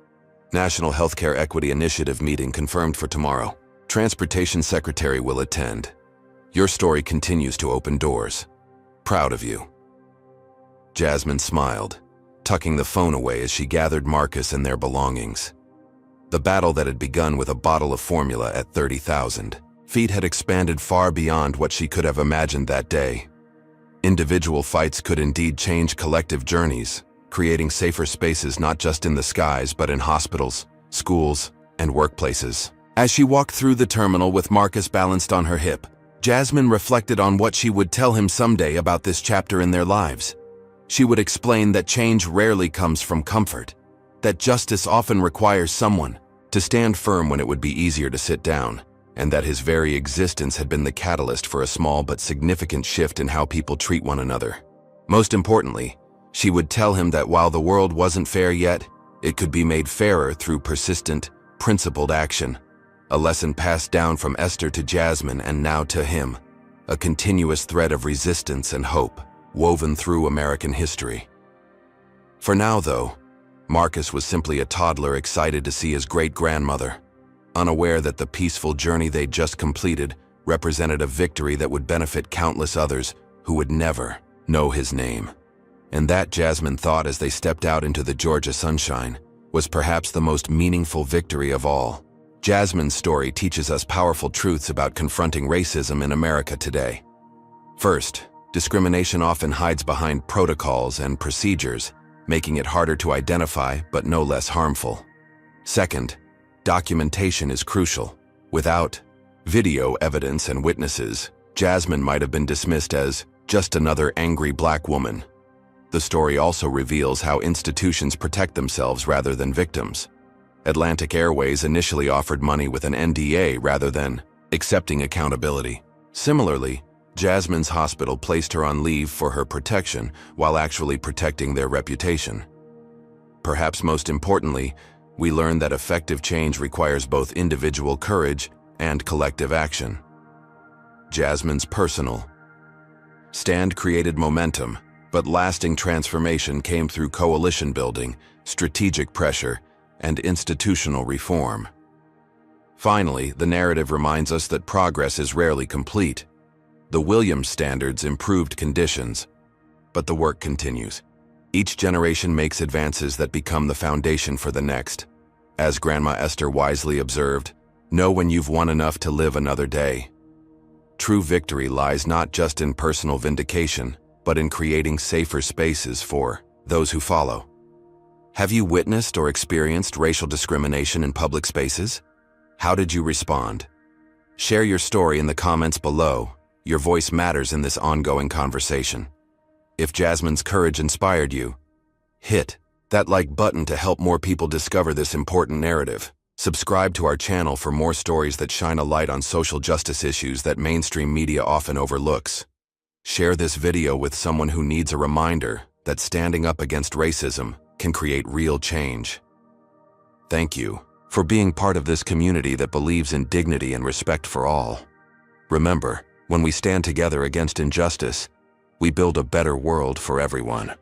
"National Healthcare Equity Initiative meeting confirmed for tomorrow. Transportation Secretary will attend. Your story continues to open doors. Proud of you." Jasmine smiled, tucking the phone away as she gathered Marcus and their belongings. The battle that had begun with a bottle of formula at 30,000 feet had expanded far beyond what she could have imagined that day. Individual fights could indeed change collective journeys, creating safer spaces not just in the skies but in hospitals, schools, and workplaces. As she walked through the terminal with Marcus balanced on her hip, Jasmine reflected on what she would tell him someday about this chapter in their lives. She would explain that change rarely comes from comfort, that justice often requires someone to stand firm when it would be easier to sit down, and that his very existence had been the catalyst for a small but significant shift in how people treat one another. Most importantly, she would tell him that while the world wasn't fair yet, it could be made fairer through persistent, principled action. A lesson passed down from Esther to Jasmine and now to him, a continuous thread of resistance and hope woven through American history. For now, though, Marcus was simply a toddler excited to see his great-grandmother, unaware that the peaceful journey they'd just completed represented a victory that would benefit countless others who would never know his name. And that, Jasmine thought as they stepped out into the Georgia sunshine, was perhaps the most meaningful victory of all. Jasmine's story teaches us powerful truths about confronting racism in America today. First, discrimination often hides behind protocols and procedures, making it harder to identify but no less harmful. Second, Documentation is crucial. Without video evidence and witnesses, Jasmine might have been dismissed as just another angry black woman. The story also reveals how institutions protect themselves rather than victims. Atlantic Airways initially offered money with an NDA rather than accepting accountability. Similarly, Jasmine's hospital placed her on leave for her protection while actually protecting their reputation. Perhaps most importantly, we learn that effective change requires both individual courage and collective action. Jasmine's personal stand created momentum, but lasting transformation came through coalition building, strategic pressure, and institutional reform. Finally, the narrative reminds us that progress is rarely complete. The Williams standards improved conditions, but the work continues. Each generation makes advances that become the foundation for the next. As Grandma Esther wisely observed, know when you've won enough to live another day. True victory lies not just in personal vindication, but in creating safer spaces for those who follow. Have you witnessed or experienced racial discrimination in public spaces? How did you respond? Share your story in the comments below. Your voice matters in this ongoing conversation. If Jasmine's courage inspired you, hit that like button to help more people discover this important narrative. Subscribe to our channel for more stories that shine a light on social justice issues that mainstream media often overlooks. Share this video with someone who needs a reminder that standing up against racism can create real change. Thank you for being part of this community that believes in dignity and respect for all. Remember, when we stand together against injustice, we build a better world for everyone.